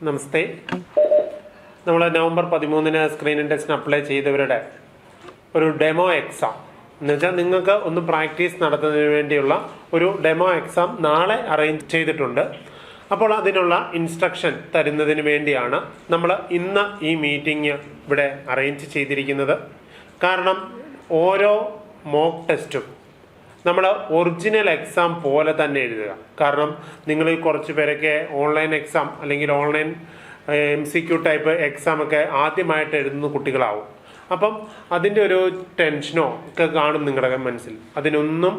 നമസ്തേ. നമ്മൾ November 13 screen ടെസ്റ്റിന് apply ചെയ്തവരുടെ ഒരു ഡെമോ എക്സാം എന്ന് വെച്ചാൽ നിങ്ങൾക്ക് ഒന്ന് പ്രാക്ടീസ് നടത്തുന്നതിന് വേണ്ടിയുള്ള ഒരു ഡെമോ എക്സാം നാളെ അറേഞ്ച് ചെയ്തിട്ടുണ്ട്. അപ്പോൾ അതിനുള്ള ഇൻസ്ട്രക്ഷൻ തരുന്നതിന് വേണ്ടിയാണ് നമ്മൾ ഇന്ന് ഈ മീറ്റിംഗ് ഇവിടെ അറേഞ്ച് ചെയ്തിരിക്കുന്നത്. കാരണം ഓരോ മോക്ക് ടെസ്റ്റും നമ്മൾ ഒറിജിനൽ എക്സാം പോലെ തന്നെ എഴുതുക. കാരണം നിങ്ങൾ കുറച്ച് പേരൊക്കെ ഓൺലൈൻ എക്സാം അല്ലെങ്കിൽ ഓൺലൈൻ MCQ ടൈപ്പ് എക്സാം ഒക്കെ ആദ്യമായിട്ട് എഴുതുന്ന കുട്ടികളാവും. അപ്പം അതിൻ്റെ ഒരു ടെൻഷനോ ഒക്കെ കാണും നിങ്ങളുടെ മനസ്സിൽ. അതിനൊന്നും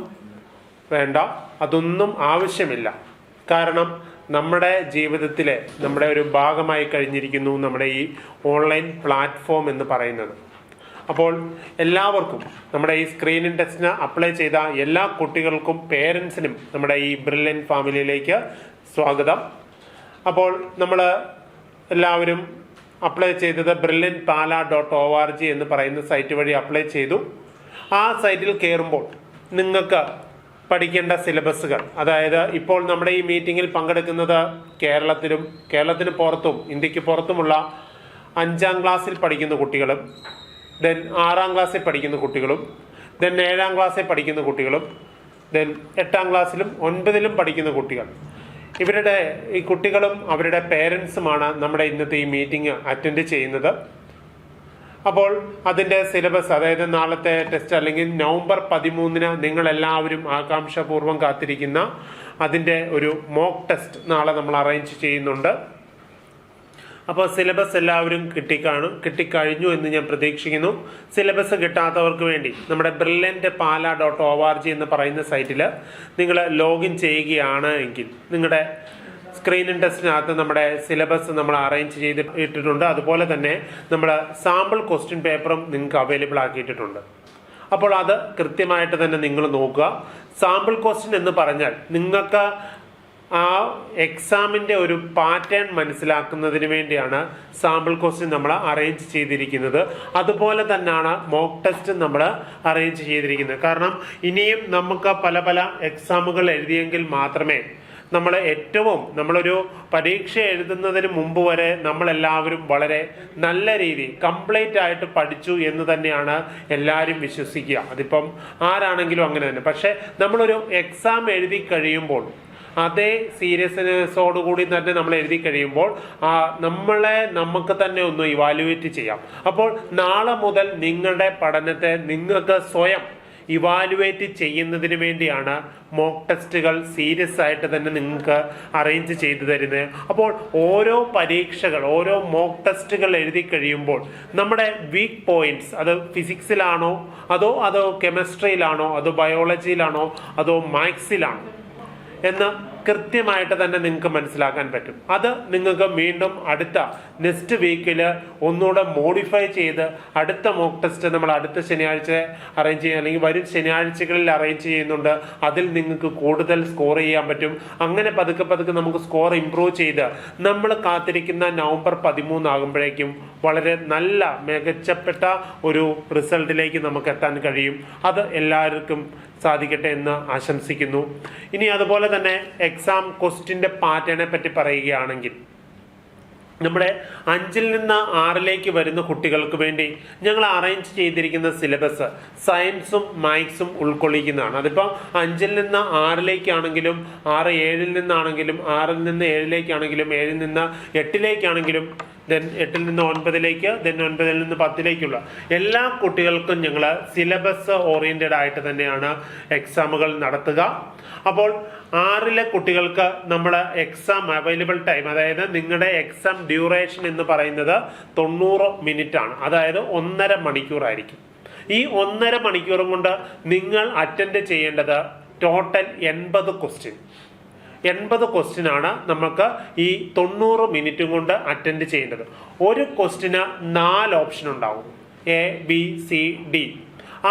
വേണ്ട, അതൊന്നും ആവശ്യമില്ല. കാരണം നമ്മുടെ ജീവിതത്തിലെ നമ്മുടെ ഒരു ഭാഗമായി കഴിഞ്ഞിരിക്കുന്നു നമ്മുടെ ഈ ഓൺലൈൻ പ്ലാറ്റ്ഫോം എന്ന് പറയുന്നത്. അപ്പോൾ എല്ലാവർക്കും നമ്മുടെ ഈ സ്ക്രീനിങ് ടെസ്റ്റിന് അപ്ലൈ ചെയ്ത എല്ലാ കുട്ടികൾക്കും പേരൻസിനും നമ്മുടെ ഈ ബ്രില്യൻറ്റ് ഫാമിലിയിലേക്ക് സ്വാഗതം. അപ്പോൾ നമ്മൾ എല്ലാവരും അപ്ലൈ ചെയ്തത് brilliantpala.org എന്ന് പറയുന്ന സൈറ്റ് വഴി അപ്ലൈ ചെയ്തു. ആ സൈറ്റിൽ കയറുമ്പോൾ നിങ്ങൾക്ക് പഠിക്കേണ്ട സിലബസുകൾ, അതായത് ഇപ്പോൾ നമ്മുടെ ഈ മീറ്റിങ്ങിൽ പങ്കെടുക്കുന്നത് കേരളത്തിന് പുറത്തും ഇന്ത്യക്ക് പുറത്തുമുള്ള 5ാം ക്ലാസ്സിൽ പഠിക്കുന്ന കുട്ടികളും, ദെൻ 6ാം ക്ലാസ്സിൽ പഠിക്കുന്ന കുട്ടികളും, ദെൻ 7ാം ക്ലാസ്സിൽ പഠിക്കുന്ന കുട്ടികളും, ദെൻ 8ാം ക്ലാസ്സിലും 9ലും പഠിക്കുന്ന കുട്ടികൾ. ഈ കുട്ടികളും അവരുടെ പേരൻസുമാണ് നമ്മുടെ ഇന്നത്തെ ഈ മീറ്റിംഗ് അറ്റൻഡ് ചെയ്യുന്നത്. അപ്പോൾ അതിൻ്റെ സിലബസ്, അതായത് നാളത്തെ ടെസ്റ്റ് അല്ലെങ്കിൽ നവംബർ 13 നിങ്ങളെല്ലാവരും ആകാംക്ഷാപൂർവ്വം കാത്തിരിക്കുന്ന അതിൻ്റെ ഒരു മോക്ക് ടെസ്റ്റ് നാളെ നമ്മൾ അറേഞ്ച് ചെയ്യുന്നുണ്ട്. അപ്പോൾ സിലബസ് എല്ലാവരും കിട്ടിക്കഴിഞ്ഞു എന്ന് ഞാൻ പ്രതീക്ഷിക്കുന്നു. സിലബസ് കിട്ടാത്തവർക്ക് വേണ്ടി നമ്മുടെ brilliantpala.org എന്ന് പറയുന്ന സൈറ്റിൽ നിങ്ങൾ ലോഗിൻ ചെയ്യുകയാണ് എങ്കിൽ നിങ്ങളുടെ സ്ക്രീനിങ് ടെസ്റ്റിനകത്ത് നമ്മുടെ സിലബസ് നമ്മൾ അറേഞ്ച് ചെയ്തിട്ടുണ്ട്. അതുപോലെ തന്നെ നമ്മൾ സാമ്പിൾ ക്വസ്റ്റ്യൻ പേപ്പറും നിങ്ങൾക്ക് അവൈലബിൾ ആക്കിയിട്ടുണ്ട്. അപ്പോൾ അത് കൃത്യമായിട്ട് തന്നെ നിങ്ങൾ നോക്കുക. സാമ്പിൾ ക്വസ്റ്റ്യൻ എന്ന് പറഞ്ഞാൽ നിങ്ങൾക്ക് ആ എക്സാമിൻ്റെ ഒരു പാറ്റേൺ മനസ്സിലാക്കുന്നതിന് വേണ്ടിയാണ് സാമ്പിൾ ക്വസ്റ്റ്യൻ നമ്മൾ അറേഞ്ച് ചെയ്തിരിക്കുന്നത്. അതുപോലെ തന്നെയാണ് മോക്ക് ടെസ്റ്റ് നമ്മൾ അറേഞ്ച് ചെയ്തിരിക്കുന്നത്. കാരണം ഇനിയും നമുക്ക് പല പല എക്സാമുകൾ എഴുതിയെങ്കിൽ മാത്രമേ നമ്മളൊരു പരീക്ഷ എഴുതുന്നതിന് മുമ്പ് വരെ നമ്മളെല്ലാവരും വളരെ നല്ല രീതി കംപ്ലീറ്റ് ആയിട്ട് പഠിച്ചു എന്ന് തന്നെയാണ് എല്ലാവരും വിശ്വസിക്കുക. അതിപ്പം ആരാണെങ്കിലും അങ്ങനെ തന്നെ. പക്ഷെ നമ്മളൊരു എക്സാം എഴുതി കഴിയുമ്പോൾ അതേ സീരിയസ്നെസ്സോടുകൂടി തന്നെ നമ്മൾ എഴുതി കഴിയുമ്പോൾ നമുക്ക് തന്നെ ഒന്ന് ഇവാലുവേറ്റ് ചെയ്യാം. അപ്പോൾ നാളെ മുതൽ നിങ്ങളുടെ പഠനത്തെ നിങ്ങൾക്ക് സ്വയം ഇവാലുവേറ്റ് ചെയ്യുന്നതിന് വേണ്ടിയാണ് മോക്ക് ടെസ്റ്റുകൾ സീരിയസ് ആയിട്ട് തന്നെ നിങ്ങൾക്ക് അറേഞ്ച് ചെയ്തു തരുന്നത്. അപ്പോൾ ഓരോ മോക്ക് ടെസ്റ്റുകൾ എഴുതി കഴിയുമ്പോൾ നമ്മുടെ വീക്ക് പോയിന്റ്സ്, അത് ഫിസിക്സിലാണോ അതോ കെമിസ്ട്രിയിലാണോ അതോ ബയോളജിയിലാണോ അതോ മാത്സിലാണോ എന്ന് കൃത്യമായിട്ട് തന്നെ നിങ്ങൾക്ക് മനസ്സിലാക്കാൻ പറ്റും. അത് നിങ്ങൾക്ക് വീണ്ടും അടുത്ത നെക്സ്റ്റ് വീക്കിൽ ഒന്നുകൂടെ മോഡിഫൈ ചെയ്ത് അടുത്ത മോക്ക് ടെസ്റ്റ് നമ്മൾ അടുത്ത ശനിയാഴ്ച അറേഞ്ച് ചെയ്യുക, അല്ലെങ്കിൽ വരും ശനിയാഴ്ചകളിൽ അറേഞ്ച് ചെയ്യുന്നുണ്ട്. അതിൽ നിങ്ങൾക്ക് കൂടുതൽ സ്കോർ ചെയ്യാൻ പറ്റും. അങ്ങനെ പതുക്കെ നമുക്ക് സ്കോർ ഇംപ്രൂവ് ചെയ്ത് നമ്മൾ കാത്തിരിക്കുന്ന നവംബർ 13 ആകുമ്പോഴേക്കും വളരെ നല്ല മികച്ചപ്പെട്ട ഒരു റിസൾട്ടിലേക്ക് നമുക്ക് എത്താൻ കഴിയും. അത് എല്ലാവർക്കും സാധിക്കട്ടെ എന്ന് ആശംസിക്കുന്നു. ഇനി അതുപോലെ തന്നെ എക്സാം ക്വസ്റ്റ്യൻ്റെ പാറ്റേണെ പറ്റി പറയുകയാണെങ്കിൽ, നമ്മുടെ 5ൽ നിന്ന് 6ലേക്ക് വരുന്ന കുട്ടികൾക്ക് വേണ്ടി ഞങ്ങൾ അറേഞ്ച് ചെയ്തിരിക്കുന്ന സിലബസ് സയൻസും മാത്സും ഉൾക്കൊള്ളിക്കുന്നതാണ്. അതിപ്പോൾ 5ൽ നിന്ന് 6ലേക്കാണെങ്കിലും 6 7ൽ നിന്നാണെങ്കിലും 6ൽ നിന്ന് 7ലേക്കാണെങ്കിലും 7ൽ നിന്ന് 8ലേക്കാണെങ്കിലും ദെൻ 8ൽ നിന്ന് 9ലേക്ക്, ദെൻ 9ൽ നിന്ന് 10ലേക്കുള്ള എല്ലാ കുട്ടികൾക്കും ഞങ്ങൾ സിലബസ് ഓറിയന്റഡ് ആയിട്ട് തന്നെയാണ് എക്സാമുകൾ നടത്തുക. അപ്പോൾ 6ലെ കുട്ടികൾക്ക് നമ്മൾ എക്സാം അവൈലബിൾ ടൈം, അതായത് നിങ്ങളുടെ എക്സാം ഡ്യൂറേഷൻ എന്ന് പറയുന്നത് 90 മിനിറ്റ് ആണ്. അതായത് 1.5 മണിക്കൂറായിരിക്കും. ഈ 1.5 മണിക്കൂറും കൊണ്ട് നിങ്ങൾ അറ്റൻഡ് ചെയ്യേണ്ടത് ടോട്ടൽ 80 ക്വസ്റ്റ്യൻ ആണ് നമുക്ക് ഈ 90 മിനിറ്റും കൊണ്ട് അറ്റൻഡ് ചെയ്യേണ്ടത്. ഒരു ക്വസ്റ്റ്യന് 4 ഓപ്ഷൻ ഉണ്ടാവും, ABCD.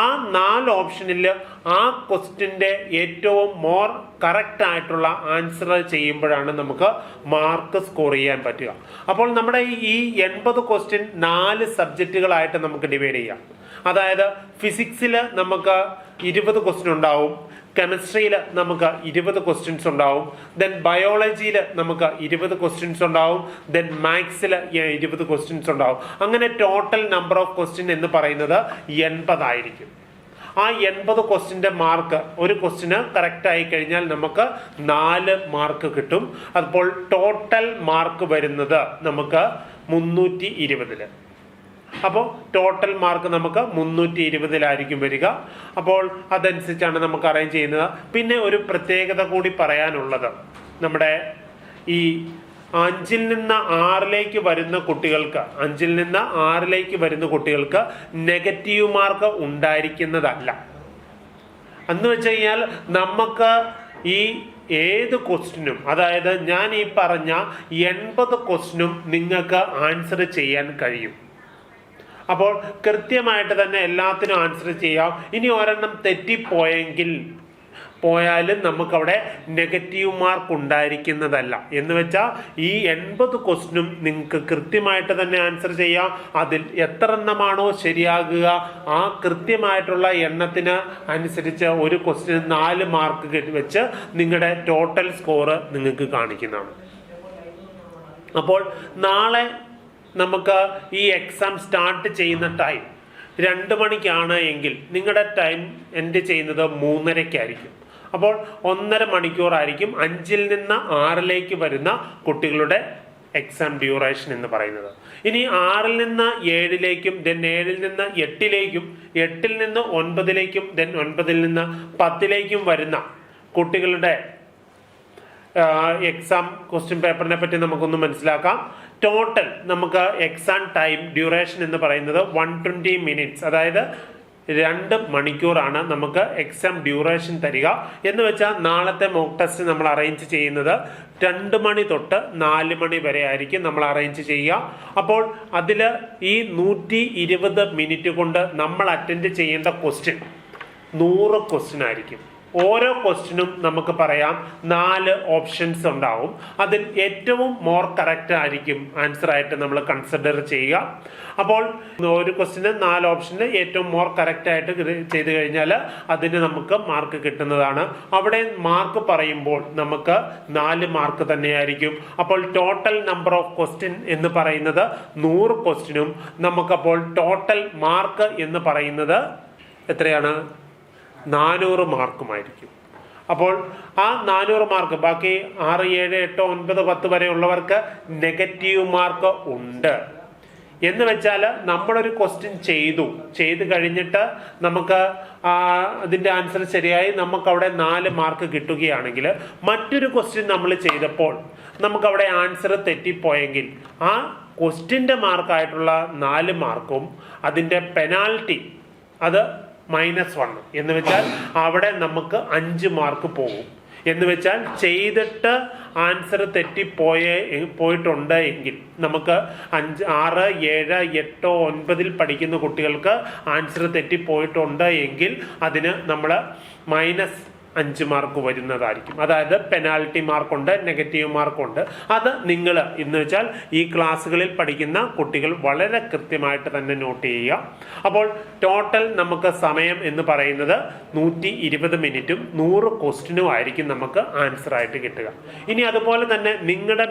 ആ 4 ഓപ്ഷനിൽ ആ ക്വസ്റ്റ്യൻ്റെ ഏറ്റവും കറക്റ്റ് ആയിട്ടുള്ള ആൻസർ ചെയ്യുമ്പോഴാണ് നമുക്ക് മാർക്ക് സ്കോർ ചെയ്യാൻ പറ്റുക. അപ്പോൾ നമ്മുടെ ഈ 80 ക്വസ്റ്റ്യൻ 4 സബ്ജക്റ്റുകളായിട്ട് നമുക്ക് ഡിവൈഡ് ചെയ്യാം. അതായത് ഫിസിക്സിൽ നമുക്ക് 20 ക്വസ്റ്റ്യൻ ഉണ്ടാവും, കെമിസ്ട്രിയിൽ നമുക്ക് 20 ക്വസ്റ്റ്യൻസ് ഉണ്ടാവും, ദെൻ ബയോളജിയിൽ നമുക്ക് 20 ക്വസ്റ്റ്യൻസ് ഉണ്ടാവും, ദെൻ മാത്സിൽ 20 ക്വസ്റ്റ്യൻസ് ഉണ്ടാവും. അങ്ങനെ ടോട്ടൽ നമ്പർ ഓഫ് ക്വസ്റ്റ്യൻ എന്ന് പറയുന്നത് 80 ആയിരിക്കും. ആ 80 ക്വസ്റ്റ്യന്റെ മാർക്ക് ഒരു ക്വസ്റ്റ്യന് കറക്റ്റ് ആയി കഴിഞ്ഞാൽ നമുക്ക് 4 മാർക്ക് കിട്ടും. അപ്പോൾ ടോട്ടൽ മാർക്ക് വരുന്നത് നമുക്ക് 320. അപ്പോൾ ടോട്ടൽ മാർക്ക് നമുക്ക് 320 വരിക. അപ്പോൾ അതനുസരിച്ചാണ് നമുക്ക് അറേഞ്ച് ചെയ്യുന്നത്. പിന്നെ ഒരു പ്രത്യേകത കൂടി പറയാനുള്ളത്, നമ്മുടെ ഈ 5ൽ നിന്ന് 6ലേക്ക് വരുന്ന കുട്ടികൾക്ക് നെഗറ്റീവ് മാർക്ക് ഉണ്ടായിരിക്കുന്നതല്ല. എന്ന് വെച്ച് കഴിഞ്ഞാൽ നമുക്ക് ഈ ഏത് ക്വസ്റ്റിനും, അതായത് ഞാൻ ഈ പറഞ്ഞ 80 ക്വസ്റ്റിനും നിങ്ങൾക്ക് ആൻസർ ചെയ്യാൻ കഴിയും. അപ്പോൾ കൃത്യമായിട്ട് തന്നെ എല്ലാത്തിനും ആൻസർ ചെയ്യാം. ഇനി ഒരെണ്ണം പോയാലും നമുക്കവിടെ നെഗറ്റീവ് മാർക്ക് ഉണ്ടായിരിക്കുന്നതല്ല. എന്ന് വെച്ചാൽ ഈ 80 ക്വസ്റ്റിനും നിങ്ങൾക്ക് കൃത്യമായിട്ട് തന്നെ ആൻസർ ചെയ്യാം. അതിൽ എത്ര എണ്ണമാണോ ശരിയാകുക ആ കൃത്യമായിട്ടുള്ള എണ്ണത്തിന് അനുസരിച്ച് ഒരു ക്വസ്റ്റിന് 4 മാർക്ക് വെച്ച് നിങ്ങളുടെ ടോട്ടൽ സ്കോർ നിങ്ങൾക്ക് കാണിക്കുന്നതാണ്. അപ്പോൾ നാളെ നമുക്ക് ഈ എക്സാം സ്റ്റാർട്ട് ചെയ്യുന്ന ടൈം 2 മണിക്കാണ് എങ്കിൽ നിങ്ങളുടെ ടൈം എൻഡ് ചെയ്യുന്നത് 3:30 അപ്പോൾ 1.5 മണിക്കൂറായിരിക്കും 5ൽ നിന്ന് 6ലേക്ക് വരുന്ന കുട്ടികളുടെ എക്സാം ഡ്യൂറേഷൻ എന്ന് പറയുന്നത്. ഇനി 6ൽ നിന്ന് 7ലേക്കും ദെൻ 7ൽ നിന്ന് 8ലേക്കും 8ൽ നിന്ന് 9ലേക്കും ദെൻ 9ൽ നിന്ന് 10ലേക്കും വരുന്ന കുട്ടികളുടെ എക്സാം ക്വസ്റ്റ്യൻ പേപ്പറിനെ പറ്റി നമുക്കൊന്ന് മനസ്സിലാക്കാം. ടോട്ടൽ നമുക്ക് എക്സാം ടൈം ഡ്യൂറേഷൻ എന്ന് പറയുന്നത് 120 മിനിറ്റ്സ്, അതായത് 2 മണിക്കൂറാണ് നമുക്ക് എക്സാം ഡ്യൂറേഷൻ തരിക. എന്ന് വെച്ചാൽ നാളത്തെ മോക്ക് ടെസ്റ്റ് നമ്മൾ അറേഞ്ച് ചെയ്യുന്നത് 2 മണി തൊട്ട് 4 മണി വരെ ആയിരിക്കും നമ്മൾ അറേഞ്ച് ചെയ്യുക. അപ്പോൾ അതിൽ ഈ 120 മിനിറ്റ് കൊണ്ട് നമ്മൾ അറ്റൻഡ് ചെയ്യേണ്ട ക്വസ്റ്റ്യൻ 100 ക്വസ്റ്റ്യൻ ആയിരിക്കും. ഓരോ ക്വസ്റ്റ്യനും നമുക്ക് പറയാം 4 ഓപ്ഷൻസ് ഉണ്ടാവും. അതിൽ ഏറ്റവും മോർ കറക്റ്റ് ആയിരിക്കും ആൻസർ ആയിട്ട് നമ്മൾ കൺസിഡർ ചെയ്യുക. അപ്പോൾ ഒരു ക്വസ്റ്റ്യന് 4 ഓപ്ഷന് ഏറ്റവും മോർ കറക്റ്റ് ആയിട്ട് ചെയ്ത് കഴിഞ്ഞാൽ അതിന് നമുക്ക് മാർക്ക് കിട്ടുന്നതാണ്. അവിടെ മാർക്ക് പറയുമ്പോൾ നമുക്ക് 4 മാർക്ക് തന്നെയായിരിക്കും. അപ്പോൾ ടോട്ടൽ നമ്പർ ഓഫ് ക്വസ്റ്റ്യൻ എന്ന് പറയുന്നത് 100 ക്വസ്റ്റ്യനും നമുക്കപ്പോൾ ടോട്ടൽ മാർക്ക് എന്ന് പറയുന്നത് എത്രയാണ്? 400 മാർക്കുമായിരിക്കും. അപ്പോൾ ആ 400 മാർക്ക് ബാക്കി 6, 7, 8, 9, 10 വരെ ഉള്ളവർക്ക് നെഗറ്റീവ് മാർക്ക് ഉണ്ട്. എന്ന് വെച്ചാൽ നമ്മളൊരു ക്വസ്റ്റ്യൻ ചെയ്ത് കഴിഞ്ഞിട്ട് നമുക്ക് അതിൻ്റെ ആൻസർ ശരിയായി നമുക്കവിടെ 4 മാർക്ക് കിട്ടുകയാണെങ്കിൽ മറ്റൊരു ക്വസ്റ്റ്യൻ നമ്മൾ ചെയ്തപ്പോൾ നമുക്കവിടെ ആൻസർ തെറ്റിപ്പോയെങ്കിൽ ആ ക്വസ്റ്റ്യൻ്റെ മാർക്കായിട്ടുള്ള 4 മാർക്കും അതിൻ്റെ പെനാൽറ്റി അത് -1 എന്ന് വെച്ചാൽ അവിടെ നമുക്ക് 5 മാർക്ക് പോകും. എന്ന് വെച്ചാൽ ചെയ്തിട്ട് ആൻസർ പോയിട്ടുണ്ട് എങ്കിൽ നമുക്ക് 5, 6, 7, 8, 9ൽ പഠിക്കുന്ന കുട്ടികൾക്ക് ആൻസർ തെറ്റിപ്പോയിട്ടുണ്ട് എങ്കിൽ അതിന് നമ്മൾ -5 മാർക്ക് വരുന്നതായിരിക്കും. അതായത് പെനാൽറ്റി മാർക്കുണ്ട്, നെഗറ്റീവ് മാർക്കുണ്ട്. അത് നിങ്ങൾ എന്ന് വെച്ചാൽ ഈ ക്ലാസ്സുകളിൽ പഠിക്കുന്ന കുട്ടികൾ വളരെ കൃത്യമായിട്ട് തന്നെ നോട്ട് ചെയ്യുക. അപ്പോൾ ടോട്ടൽ നമുക്ക് സമയം എന്ന് പറയുന്നത് 120 മിനിറ്റും 100 ക്വസ്റ്റ്യനും ആയിരിക്കും നമുക്ക് ആൻസർ ആയിട്ട് കിട്ടുക. ഇനി അതുപോലെ തന്നെ നിങ്ങളുടെ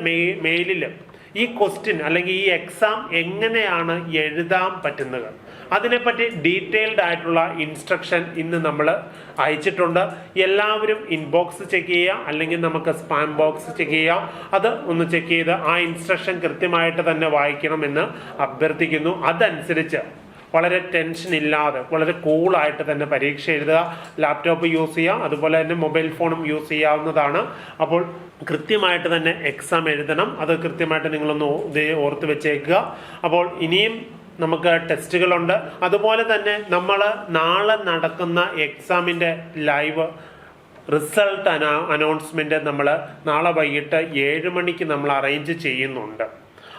മെയിലിൽ ഈ ക്വസ്റ്റ്യൻ അല്ലെങ്കിൽ ഈ എക്സാം എങ്ങനെയാണ് എഴുതാൻ പറ്റുന്നത് അതിനെപ്പറ്റി ഡീറ്റെയിൽഡ് ആയിട്ടുള്ള ഇൻസ്ട്രക്ഷൻ ഇന്ന് നമ്മൾ അയച്ചിട്ടുണ്ട്. എല്ലാവരും ഇൻബോക്സ് ചെക്ക് ചെയ്യുക, അല്ലെങ്കിൽ നമുക്ക് സ്പാം ബോക്സ് ചെക്ക് ചെയ്യാം. അത് ഒന്ന് ചെക്ക് ചെയ്ത് ആ ഇൻസ്ട്രക്ഷൻ കൃത്യമായിട്ട് തന്നെ വായിക്കണമെന്ന് അഭ്യർത്ഥിക്കുന്നു. അതനുസരിച്ച് വളരെ ടെൻഷൻ ഇല്ലാതെ വളരെ കൂളായിട്ട് തന്നെ പരീക്ഷ എഴുതുക. ലാപ്ടോപ്പ് യൂസ് ചെയ്യാം, അതുപോലെ തന്നെ മൊബൈൽ ഫോണും യൂസ് ചെയ്യാവുന്നതാണ്. അപ്പോൾ കൃത്യമായിട്ട് തന്നെ എക്സാം എഴുതണം. അത് കൃത്യമായിട്ട് നിങ്ങളൊന്ന് ഓർത്ത് വെച്ചേക്കുക. അപ്പോൾ ഇനിയും നമുക്ക് ടെസ്റ്റുകളുണ്ട്. അതുപോലെ തന്നെ നമ്മൾ നാളെ നടക്കുന്ന എക്സാമിൻ്റെ ലൈവ് റിസൾട്ട് അനൗൺസ്മെൻറ്റ് നമ്മൾ നാളെ വൈകിട്ട് 7 മണിക്ക് നമ്മൾ അറേഞ്ച് ചെയ്യുന്നുണ്ട്.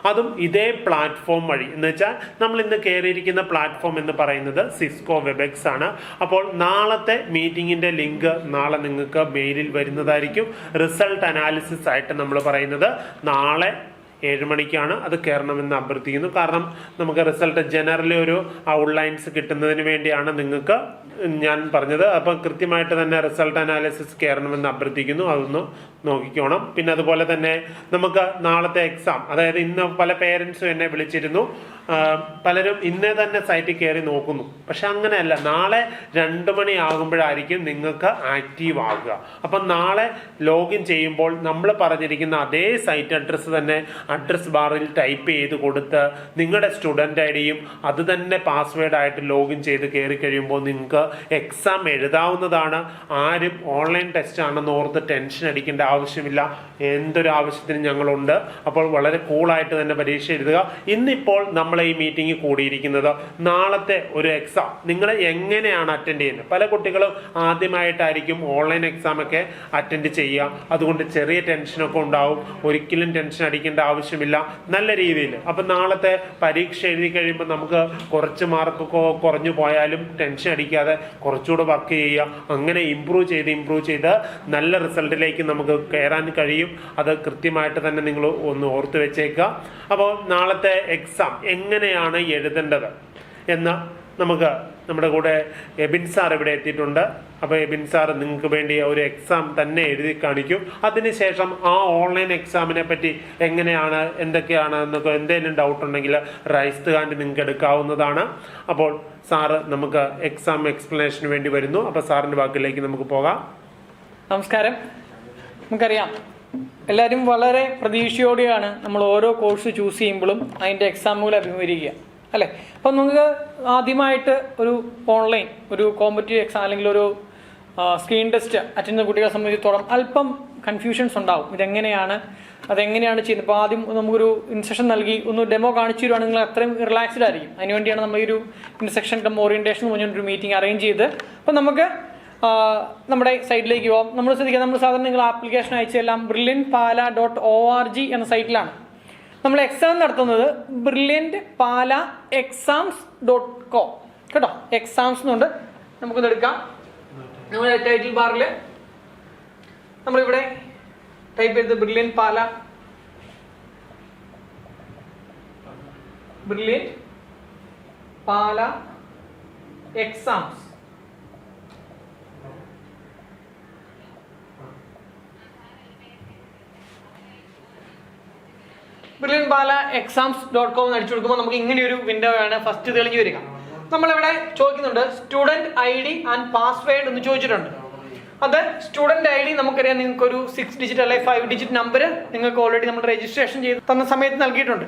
അതും ഇതേ പ്ലാറ്റ്ഫോം വഴി എന്ന് വെച്ചാൽ നമ്മൾ ഇന്ന് കയറിയിരിക്കുന്ന പ്ലാറ്റ്ഫോം എന്ന് പറയുന്നത് സിസ്കോ വെബെക്സ് ആണ്. അപ്പോൾ നാളത്തെ മീറ്റിങ്ങിൻ്റെ ലിങ്ക് നാളെ നിങ്ങൾക്ക് മെയിലിൽ വരുന്നതായിരിക്കും. റിസൾട്ട് അനാലിസിസ് ആയിട്ട് നമ്മൾ പറയുന്നത് നാളെ 7 മണിക്കാണ്. അത് കയറണമെന്ന് അഭ്യർത്ഥിക്കുന്നു. കാരണം നമുക്ക് റിസൾട്ട് ജനറലി ഒരു ഔട്ട്ലൈൻസ് കിട്ടുന്നതിന് വേണ്ടിയാണ് നിങ്ങൾക്ക് ഞാൻ പറഞ്ഞത്. അപ്പം കൃത്യമായിട്ട് തന്നെ റിസൾട്ട് അനാലിസിസ് കയറണമെന്ന് അഭ്യർത്ഥിക്കുന്നു. അതൊന്ന് നോക്കിക്കോണം. പിന്നെ അതുപോലെ തന്നെ നമുക്ക് നാളത്തെ എക്സാം, അതായത് ഇന്ന് പല പേരൻസും എന്നെ വിളിച്ചിരുന്നു. പലരും ഇന്നേ തന്നെ സൈറ്റിൽ കയറി നോക്കുന്നു. പക്ഷെ അങ്ങനെയല്ല, നാളെ 2 മണി ആകുമ്പോഴായിരിക്കും നിങ്ങൾക്ക് ആക്റ്റീവ് ആകുക. അപ്പം നാളെ ലോഗിൻ ചെയ്യുമ്പോൾ നമ്മൾ പറഞ്ഞിരിക്കുന്ന അതേ സൈറ്റ് അഡ്രസ്സ് തന്നെ അഡ്രസ് ബാറിൽ ടൈപ്പ് ചെയ്ത് കൊടുത്ത് നിങ്ങളുടെ സ്റ്റുഡൻ്റ് ഐ ഡിയും അത് തന്നെ പാസ്വേഡ് ആയിട്ട് ലോഗിൻ ചെയ്ത് കയറി കഴിയുമ്പോൾ നിങ്ങൾക്ക് എക്സാം എഴുതാവുന്നതാണ്. ആരും ഓൺലൈൻ ടെസ്റ്റ് ആണെന്ന് ഓർത്ത് ടെൻഷൻ അടിക്കേണ്ട ആവശ്യമില്ല. എന്തൊരു ആവശ്യത്തിനും ഞങ്ങളുണ്ട്. അപ്പോൾ വളരെ കൂളായിട്ട് തന്നെ പരീക്ഷ എഴുതുക. ഇന്നിപ്പോൾ നമ്മൾ ഈ മീറ്റിംഗ് കൂടിയിരിക്കുന്നത് നാളത്തെ ഒരു എക്സാം നിങ്ങൾ എങ്ങനെയാണ് അറ്റൻഡ് ചെയ്യുന്നത്. പല കുട്ടികളും ആദ്യമായിട്ടായിരിക്കും ഓൺലൈൻ എക്സാം ഒക്കെ അറ്റൻഡ് ചെയ്യുക. അതുകൊണ്ട് ചെറിയ ടെൻഷനൊക്കെ ഉണ്ടാവും. ഒരിക്കലും ടെൻഷൻ അടിക്കേണ്ട ആവശ്യമില്ല, നല്ല രീതിയിൽ. അപ്പം നാളത്തെ പരീക്ഷ എഴുതി കഴിയുമ്പോൾ നമുക്ക് കുറച്ച് മാർക്കൊക്കെ കുറഞ്ഞു പോയാലും ടെൻഷൻ അടിക്കാതെ കുറച്ചുകൂടെ വർക്ക് ചെയ്യുക. അങ്ങനെ ഇമ്പ്രൂവ് ചെയ്ത് നല്ല റിസൾട്ടിലേക്ക് നമുക്ക് കയറാൻ കഴിയും. അത് കൃത്യമായിട്ട് തന്നെ നിങ്ങൾ ഒന്ന് ഓർത്ത് വെച്ചേക്കുക. അപ്പോൾ നാളത്തെ എക്സാം എങ്ങനെയാണ് എഴുതേണ്ടത് എന്ന് നമുക്ക് നമ്മുടെ കൂടെ എബിൻ സാർ ഇവിടെ എത്തിയിട്ടുണ്ട്. അപ്പോൾ എബിൻ സാർ നിങ്ങൾക്ക് വേണ്ടി ഒരു എക്സാം തന്നെ എഴുതി കാണിക്കും. അതിനുശേഷം ആ ഓൺലൈൻ എക്സാമിനെ പറ്റി എങ്ങനെയാണ്, എന്തൊക്കെയാണ് എന്നൊക്കെ എന്തെങ്കിലും ഡൗട്ട് ഉണ്ടെങ്കിൽ റൈസ് ഹാൻഡ് നിങ്ങൾക്ക് എടുക്കാവുന്നതാണ്. അപ്പോൾ സാറ് നമുക്ക് എക്സാം എക്സ്പ്ലനേഷന് വേണ്ടി വരുന്നു. അപ്പോൾ സാറിൻ്റെ വാക്കിലേക്ക് നമുക്ക് പോകാം. നമസ്കാരം. നമുക്കറിയാം, എല്ലാവരും വളരെ പ്രതീക്ഷയോടെയാണ് നമ്മൾ ഓരോ കോഴ്സ് ചൂസ് ചെയ്യുമ്പോഴും അതിൻ്റെ എക്സാമുകൾ അഭിമുഖീകരിക്കുക, അല്ലേ? അപ്പം നമുക്ക് ആദ്യമായിട്ട് ഒരു ഓൺലൈൻ ഒരു കോമ്പറ്റീവ് എക്സാം അല്ലെങ്കിൽ ഒരു സ്ക്രീൻ ടെസ്റ്റ് അറ്റൻഡ് ചെയ്യുന്ന കുട്ടികളെ സംബന്ധിച്ചിടത്തോളം അല്പം കൺഫ്യൂഷൻസ് ഉണ്ടാവും. അതെങ്ങനെയാണ് ചെയ്യുന്നത്. ഇപ്പോൾ ആദ്യം നമുക്കൊരു ഇൻസ്ട്രക്ഷൻ നൽകി ഒന്ന് ഡെമോ കാണിച്ചു തരുവാണെങ്കിൽ നിങ്ങൾ അത്രയും റിലാക്സ്ഡ് ആയിരിക്കും. അതിനുവേണ്ടിയാണ് നമ്മൾ ഈ ഒരു ഇൻസ്ട്രക്ഷൻ കം ഓറിയൻറ്റേഷൻ എന്ന് പറഞ്ഞൊരു മീറ്റിംഗ് അറേഞ്ച് ചെയ്ത് അപ്പം നമുക്ക് നമ്മുടെ സൈറ്റിലേക്ക് പോകാം. നമ്മൾ ശ്രദ്ധിക്കുക, നമ്മൾ സാധാരണ നിങ്ങൾ ആപ്ലിക്കേഷൻ അയച്ചെല്ലാം brilliantpala.org എന്ന സൈറ്റിലാണ് നമ്മൾ എക്സാം നടത്തുന്നത്. brilliantpalaexams.com കേട്ടോ, എക്സാംസ് എന്നുണ്ട്. നമുക്കൊന്ന് എടുക്കാം. നമ്മുടെ ടൈറ്റിൽ ബാറിൽ നമ്മളിവിടെ ടൈപ്പ് ചെയ്ത് brilliant pala എക്സാംസ്. brilliantpalaexams.com അടിച്ചു കൊടുക്കുമ്പോൾ നമുക്ക് ഇങ്ങനെയൊരു വിൻഡോ ആണ് ഫസ്റ്റ് തെളിഞ്ഞു വരിക. നമ്മളിവിടെ ചോദിക്കുന്നുണ്ട് student I D and password എന്ന് ചോദിച്ചിട്ടുണ്ട്. അത് സ്റ്റുഡൻറ് ഐ ഡി നമുക്കറിയാം, നിങ്ങൾക്കൊരു 6 ഡിജിറ്റ് അല്ലെങ്കിൽ 5 ഡിജിറ്റ് നമ്പർ നിങ്ങൾക്ക് ഓൾറെഡി നമ്മൾ രജിസ്ട്രേഷൻ ചെയ്ത് തന്ന സമയത്ത് നൽകിയിട്ടുണ്ട്.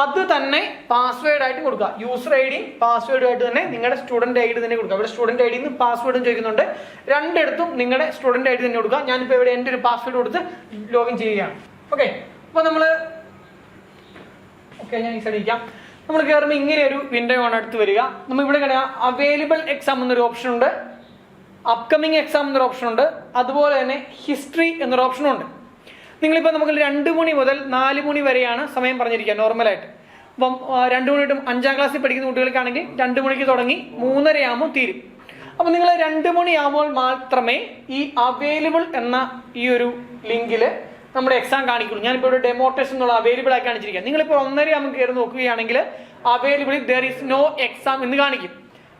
അത് തന്നെ പാസ്വേഡ് ആയിട്ട് കൊടുക്കുക. യൂസർ ഐ ഡിയും പാസ്വേഡുമായിട്ട് തന്നെ നിങ്ങളുടെ സ്റ്റുഡൻറ് ഐ ഡി തന്നെ കൊടുക്കുക. അവിടെ സ്റ്റുഡൻറ് ഐ ഡിന്ന് പാസ്വേഡും ചോദിക്കുന്നുണ്ട്. രണ്ടിടത്തും നിങ്ങളുടെ സ്റ്റുഡൻറ് ഐ ഡി തന്നെ കൊടുക്കുക. ഞാനിപ്പോൾ ഇവിടെ എൻ്റെ ഒരു പാസ്വേഡ് കൊടുത്ത് ലോഗിൻ ചെയ്യുകയാണ്. ഓക്കെ, അപ്പോൾ ഞാൻ ഈ സൈഡിക്കാം. നമ്മൾ കയറുമ്പോൾ ഇങ്ങനെ ഒരു വിൻഡോ ആണ് അടുത്ത് വരിക. നമ്മൾ ഇവിടെ കാണുക അവൈലബിൾ എക്സാം എന്നൊരു ഓപ്ഷൻ ഉണ്ട്, അപ്കമിങ് എക്സാം എന്നൊരു ഓപ്ഷൻ ഉണ്ട്, അതുപോലെ തന്നെ ഹിസ്റ്ററി എന്നൊരു ഓപ്ഷനും ഉണ്ട്. നിങ്ങളിപ്പോൾ നമുക്ക് 2 മണി മുതൽ 4 മണി വരെയാണ് സമയം പറഞ്ഞിരിക്കുക നോർമലായിട്ട്. അപ്പം 2 മണി തൊട്ട് 5ാം ക്ലാസ്സിൽ പഠിക്കുന്ന കുട്ടികൾക്കാണെങ്കിൽ 2 മണിക്ക് തുടങ്ങി 3:30 ആകുമ്പോൾ തീരും. അപ്പം നിങ്ങൾ 2 മണിയാകുമ്പോൾ മാത്രമേ ഈ അവൈലബിൾ എന്ന ഈ ഒരു ലിങ്കിൽ നമ്മുടെ എക്സാം കാണിക്കുള്ളൂ. ഞാനിപ്പോൾ ഇവിടെ ഡെമോ ടെസ്റ്റ് എന്നുള്ള അവൈലബിൾ ആയി കാണിച്ചിരിക്കുക. നിങ്ങളിപ്പോൾ 1:30 ആകുമ്പോൾ കയറി നോക്കുകയാണെങ്കിൽ available there is no exam എന്ന് കാണിക്കും.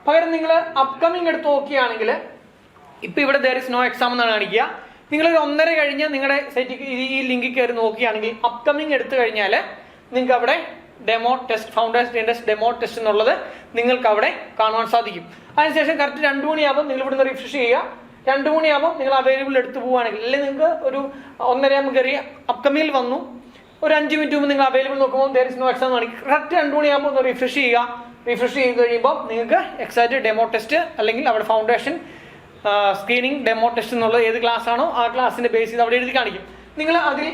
പകരം നിങ്ങൾ അപ്കമിങ് എടുത്ത് നോക്കുകയാണെങ്കിൽ ഇപ്പം ഇവിടെ ദർ ഈസ് നോ എക്സാം എന്നാണ് കാണിക്കുക. നിങ്ങളൊരു 1:30 കഴിഞ്ഞ് നിങ്ങളുടെ സൈറ്റിൽ ഈ ലിങ്കിൽ കയറി നോക്കുകയാണെങ്കിൽ അപ്കമിങ് എടുത്തു കഴിഞ്ഞാൽ നിങ്ങൾക്ക് അവിടെ demo test, founders demo test എന്നുള്ളത് നിങ്ങൾക്ക് അവിടെ കാണുവാൻ സാധിക്കും. അതിനുശേഷം കറക്റ്റ് 2 മണിയാകുമ്പോൾ നിങ്ങൾ ഇവിടുന്ന് റിഫ്രഷ് ചെയ്യുക. 2 മണിയാകുമ്പോൾ നിങ്ങൾ അവൈലബിൾ എടുത്ത് പോവുകയാണെങ്കിൽ, അല്ലെങ്കിൽ നിങ്ങൾക്ക് ഒരു 1:30 ആകുമ്പോൾ കയറി അപ്കമിങ്ങിൽ വന്നു ഒരു 5 മിനിറ്റ് മുമ്പ് നിങ്ങൾ അവൈലബിൾ നോക്കുമ്പോൾ ദർ ഇസ് നോ എക്സാം കാണിക്കും. കറക്റ്റ് 2 മണിയാകുമ്പോൾ ഒന്ന് റിഫ്രഷ് ചെയ്യുക. റിഫ്രഷ് ചെയ്ത് കഴിയുമ്പോൾ നിങ്ങൾക്ക് എക്സാക്റ്റ് ഡെമോ ടെസ്റ്റ് അല്ലെങ്കിൽ അവിടെ ഫൗണ്ടേഷൻ സ്ക്രീനിങ് ഡെമോ ടെസ്റ്റ് എന്നുള്ളത് ഏത് ക്ലാസ് ആണോ ആ ക്ലാസ്സിന്റെ ബേസ് ചെയ്ത് അവിടെ എഴുതി കാണിക്കും. നിങ്ങൾ അതിൽ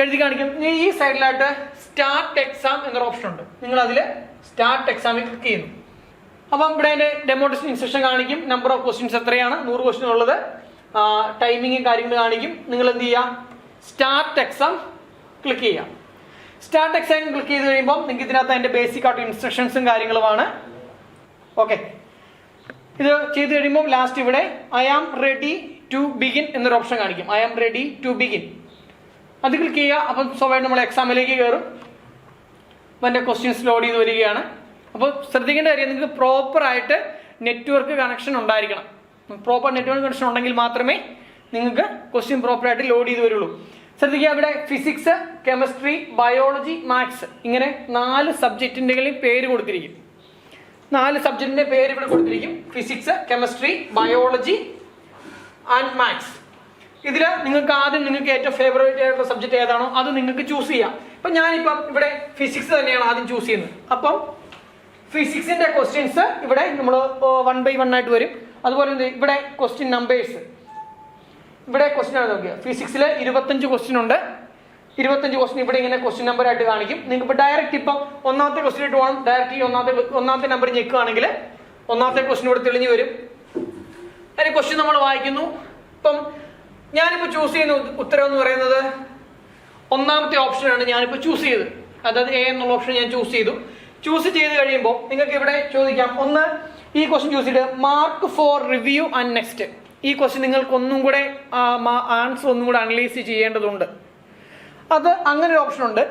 എഴുതി കാണിക്കും. ഈ സൈഡിലായിട്ട് സ്റ്റാർട്ട് എക്സാം എന്നൊരു ഓപ്ഷൻ ഉണ്ട്. നിങ്ങൾ അതിൽ സ്റ്റാർട്ട് എക്സാമിൽ ക്ലിക്ക് ചെയ്യുന്നു. അപ്പം ഇവിടെ അതിന്റെ ഡെമോ ടെസ്റ്റ് ഇൻസ്ട്രക്ഷൻ കാണിക്കും. നമ്പർ ഓഫ് ക്വസ്റ്റ്യൻസ് എത്രയാണ്, 100 ക്വസ്റ്റ്യൻ ഉള്ളത്, ടൈമിങ്ങും കാര്യങ്ങൾ കാണിക്കും. നിങ്ങൾ എന്ത് ചെയ്യുക, സ്റ്റാർട്ട് എക്സാം ക്ലിക്ക് ചെയ്യുക. സ്റ്റാർട്ട് എക്സാം ക്ലിക്ക് ചെയ്ത് കഴിയുമ്പോൾ നിങ്ങൾക്ക് ഇതിനകത്ത് അതിന്റെ ബേസിക് ആയിട്ട് ഇൻസ്ട്രക്ഷൻസും കാര്യങ്ങളുമാണ്. ഓക്കെ, ഇത് ചെയ്ത് കഴിയുമ്പോൾ ലാസ്റ്റ് ഇവിടെ I am ready to begin എന്നൊരു ഓപ്ഷൻ കാണിക്കും. I am ready to begin. അത് ക്ലിക്ക് ചെയ്യുക. അപ്പം സ്വാഭാവികമായിട്ട് നമ്മൾ എക്സാമിലേക്ക് കയറും. അപ്പം എൻ്റെ ക്വസ്റ്റ്യൻസ് ലോഡ് ചെയ്ത് വരികയാണ്. അപ്പോൾ ശ്രദ്ധിക്കേണ്ട കാര്യം, നിങ്ങൾക്ക് പ്രോപ്പറായിട്ട് നെറ്റ്വർക്ക് കണക്ഷൻ ഉണ്ടായിരിക്കണം. പ്രോപ്പർ നെറ്റ്വർക്ക് കണക്ഷൻ ഉണ്ടെങ്കിൽ മാത്രമേ നിങ്ങൾക്ക് ക്വസ്റ്റ്യൻ പ്രോപ്പറായിട്ട് ലോഡ് ചെയ്ത് വരുള്ളൂ. ശ്രദ്ധിക്കുക, ഇവിടെ ഫിസിക്സ്, കെമിസ്ട്രി, ബയോളജി, മാത്സ് ഇങ്ങനെ 4 സബ്ജക്റ്റിൻ്റെയും പേര് കൊടുത്തിരിക്കും. 4 സബ്ജക്റ്റിൻ്റെ പേര് ഇവിടെ കൊടുത്തിരിക്കും. Physics, chemistry, biology and maths. ഇതിൽ നിങ്ങൾക്ക് ആദ്യം നിങ്ങൾക്ക് ഏറ്റവും ഫേവറേറ്റ് ആയിട്ടുള്ള സബ്ജക്റ്റ് ഏതാണോ അത് നിങ്ങൾക്ക് ചൂസ് ചെയ്യാം. ഇപ്പം ഞാനിപ്പം ഇവിടെ ഫിസിക്സ് തന്നെയാണ് ആദ്യം ചൂസ് ചെയ്യുന്നത്. അപ്പം ഫിസിക്സിൻ്റെ ക്വസ്റ്റ്യൻസ് ഇവിടെ നമ്മൾ 1 by 1 ആയിട്ട് വരും. അതുപോലെ ഇവിടെ ക്വസ്റ്റ്യൻ നമ്പേഴ്സ്, ഇവിടെ ക്വസ്റ്റ്യൻ ആണ് നോക്കിയത്. ഫിസിക്സിൽ 25 ക്വസ്റ്റ്യൻ ഉണ്ട്. 25 ക്വസ്റ്റ്യൻ ഇവിടെ ഇങ്ങനെ ക്വസ്റ്റ്യൻ നമ്പർ ആയിട്ട് കാണിക്കും. നിങ്ങൾക്ക് ഇപ്പോൾ ഡയറക്റ്റ് ഇപ്പം ഒന്നാമത്തെ ക്വസ്റ്റ്യൻ ഇട്ട് പോകണം. ഡയറക്റ്റ് ഒന്നാമത്തെ നമ്പർ ഞെക്കുകയാണെങ്കിൽ ഒന്നാമത്തെ ക്വസ്റ്റ്യൻ ഇവിടെ തെളിഞ്ഞു വരും. അതിന് ക്വസ്റ്റ്യൻ നമ്മൾ വായിക്കുന്നു. ഇപ്പം ഞാനിപ്പോൾ ചൂസ് ചെയ്യുന്ന ഉത്തരം എന്ന് പറയുന്നത് ഒന്നാമത്തെ ഓപ്ഷനാണ് ഞാനിപ്പോൾ ചൂസ് ചെയ്തത്. അതായത് എ എന്നുള്ള ഓപ്ഷൻ ഞാൻ ചൂസ് ചെയ്തു. ചൂസ് ചെയ്ത് കഴിയുമ്പോൾ നിങ്ങൾക്ക് ഇവിടെ ചോദിക്കാം, ഒന്ന് ഈ ക്വസ്റ്റ്യൻ ചൂസ് ചെയ്ത് mark four review and next. ഈ ക്വസ്റ്റ്യൻ നിങ്ങൾക്ക് ഒന്നും കൂടെ ആൻസർ ഒന്നും കൂടെ അനലൈസ് ചെയ്യേണ്ടതുണ്ട്. അത് അങ്ങനെ ഒരു ഓപ്ഷൻ ഉണ്ട്.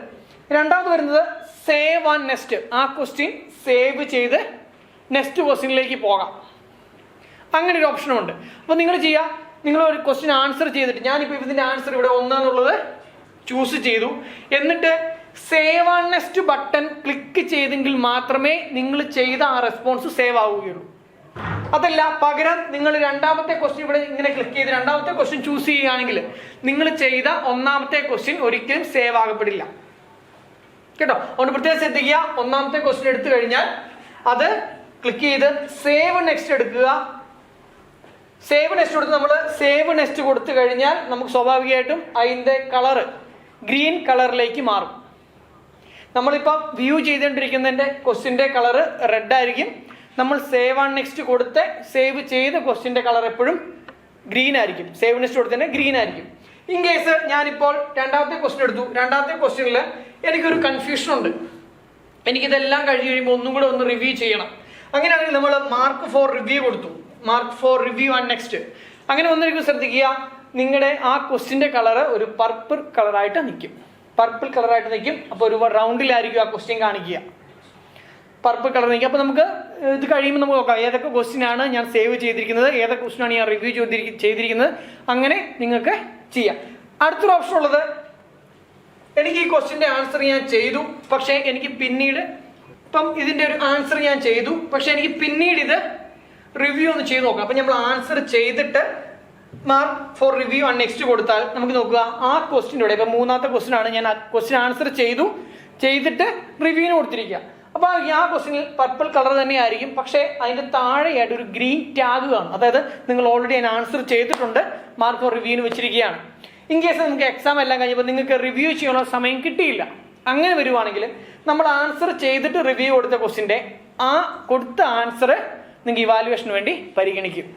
രണ്ടാമത് വരുന്നത് സേവ് ആൻഡ് നെക്സ്റ്റ്. ആ ക്വസ്റ്റ്യൻ സേവ് ചെയ്ത് നെക്സ്റ്റ് ക്വസ്റ്റ്യനിലേക്ക് പോകാം. അങ്ങനെ ഒരു ഓപ്ഷനും ഉണ്ട്. അപ്പോൾ നിങ്ങൾ ചെയ്യുക, നിങ്ങൾ ഒരു ക്വസ്റ്റ്യൻ ആൻസർ ചെയ്തിട്ട്, ഞാനിപ്പോൾ ഇതിൻ്റെ ആൻസർ ഇവിടെ 1 എന്നുള്ളത് ചൂസ് ചെയ്തു. എന്നിട്ട് save and next button click ചെയ്തെങ്കിൽ മാത്രമേ നിങ്ങൾ ചെയ്ത ആ റെസ്പോൺസ് സേവ് ആവുകയുള്ളൂ. അതല്ല, പകരം നിങ്ങൾ രണ്ടാമത്തെ ക്വസ്റ്റ്യൻ ഇവിടെ ഇങ്ങനെ ക്ലിക്ക് ചെയ്ത് രണ്ടാമത്തെ ക്വസ്റ്റ്യൻ ചൂസ് ചെയ്യുകയാണെങ്കിൽ നിങ്ങൾ ചെയ്ത ഒന്നാമത്തെ ക്വസ്റ്റ്യൻ ഒരിക്കലും സേവ് ആകപ്പെടില്ല കേട്ടോ. അതുകൊണ്ട് പ്രത്യേകം ശ്രദ്ധിക്കുക. ഒന്നാമത്തെ ക്വസ്റ്റ്യൻ എടുത്തു കഴിഞ്ഞാൽ അത് ക്ലിക്ക് ചെയ്ത് സേവ് നെക്സ്റ്റ് എടുക്കുക. സേവ് നെക്സ്റ്റ് കൊടുത്ത് നമ്മൾ സേവ് നെക്സ്റ്റ് കൊടുത്തു കഴിഞ്ഞാൽ നമുക്ക് സ്വാഭാവികമായിട്ടും അതിൻ്റെ കളറ് ഗ്രീൻ കളറിലേക്ക് മാറും. നമ്മളിപ്പോൾ വ്യൂ ചെയ്തുകൊണ്ടിരിക്കുന്നതിൻ്റെ ക്വസ്റ്റ്യൻ്റെ കളറ് റെഡ് ആയിരിക്കും. നമ്മൾ സേവ് ആൻഡ് നെക്സ്റ്റ് കൊടുത്ത് സേവ് ചെയ്ത ക്വസ്റ്റ്യൻ്റെ കളർ എപ്പോഴും ഗ്രീൻ ആയിരിക്കും. സേവ് നെക്സ്റ്റ് കൊടുത്തതിൻ്റെ ഗ്രീൻ ആയിരിക്കും. ഇൻ കേസ് ഞാനിപ്പോൾ രണ്ടാമത്തെ ക്വസ്റ്റ്യൻ എടുത്തു. രണ്ടാമത്തെ ക്വസ്റ്റ്യനിൽ എനിക്കൊരു കൺഫ്യൂഷൻ ഉണ്ട്. എനിക്കിതെല്ലാം കഴിഞ്ഞ് കഴിയുമ്പോൾ ഒന്നും കൂടെ ഒന്ന് റിവ്യൂ ചെയ്യണം. അങ്ങനെയാണെങ്കിൽ നമ്മൾ മാർക്ക് ഫോർ റിവ്യൂ കൊടുത്തു. Mark four review and next. അങ്ങനെ ഒന്നിരിക്കും ശ്രദ്ധിക്കുക, നിങ്ങളുടെ ആ ക്വസ്റ്റ്യൻ്റെ കളറ് ഒരു പർപ്പിൾ കളറായിട്ട് നിൽക്കും. പർപ്പിൾ കളറായിട്ട് നിൽക്കും. അപ്പോൾ ഒരു റൗണ്ടിലായിരിക്കും ആ ക്വസ്റ്റ്യൻ കാണിക്കുക. പർപ്പിൾ കളർ നിൽക്കുക. അപ്പോൾ നമുക്ക് ഇത് കഴിയുമ്പോൾ നമുക്ക് നോക്കാം ഏതൊക്കെ ക്വസ്റ്റ്യൻ ആണ് ഞാൻ സേവ് ചെയ്തിരിക്കുന്നത്, ഏതൊക്കെ ക്വസ്റ്റ്യൻ ആണ് ഞാൻ റിവ്യൂ ചെയ്തിരിക്കുന്നത്. അങ്ങനെ നിങ്ങൾക്ക് ചെയ്യാം. അടുത്തൊരു ഓപ്ഷൻ ഉള്ളത്, എനിക്ക് ഈ ക്വസ്റ്റ്യൻ്റെ ആൻസർ ഞാൻ ചെയ്തു, പക്ഷേ എനിക്ക് പിന്നീട് ഇപ്പം ഇതിൻ്റെ ഒരു ആൻസർ ഞാൻ ചെയ്തു, പക്ഷേ എനിക്ക് പിന്നീട് ഇത് റിവ്യൂ ഒന്ന് ചെയ്ത് നോക്കാം. അപ്പം നമ്മൾ ആൻസർ ചെയ്തിട്ട് mark four review and next കൊടുത്താൽ നമുക്ക് നോക്കുക ആ ക്വസ്റ്റ്യൻ്റെ ഇവിടെ ഇപ്പം മൂന്നാമത്തെ ക്വസ്റ്റ്യൻ ആണ്, ഞാൻ ആ ക്വസ്റ്റ്യൻ ആൻസർ ചെയ്തിട്ട് റിവ്യൂവിന് കൊടുത്തിരിക്കുക. അപ്പോൾ ആ ക്വസ്റ്റ്യനിൽ പർപ്പിൾ കളർ തന്നെ ആയിരിക്കും, പക്ഷേ അതിൻ്റെ താഴെയായിട്ട് ഒരു ഗ്രീൻ ടാഗ് കാണും. അതായത് നിങ്ങൾ ഓൾറെഡി അതിന് ആൻസർ ചെയ്തിട്ടുണ്ട്, മാർക്ക് ഫോർ റിവ്യൂവിന് വെച്ചിരിക്കുകയാണ്. ഇൻ കേസ് നിങ്ങൾക്ക് എക്സാം എല്ലാം കഴിഞ്ഞപ്പോൾ നിങ്ങൾക്ക് റിവ്യൂ ചെയ്യാനുള്ള സമയം കിട്ടിയില്ല, അങ്ങനെ വരുവാണെങ്കിൽ നമ്മൾ ആൻസർ ചെയ്തിട്ട് റിവ്യൂ കൊടുത്ത ക്വസ്റ്റ്യൻ്റെ ആ കൊടുത്ത ആൻസർ നിങ്ങൾക്ക് ഇവാലുവേഷന് വേണ്ടി പരിഗണിക്കും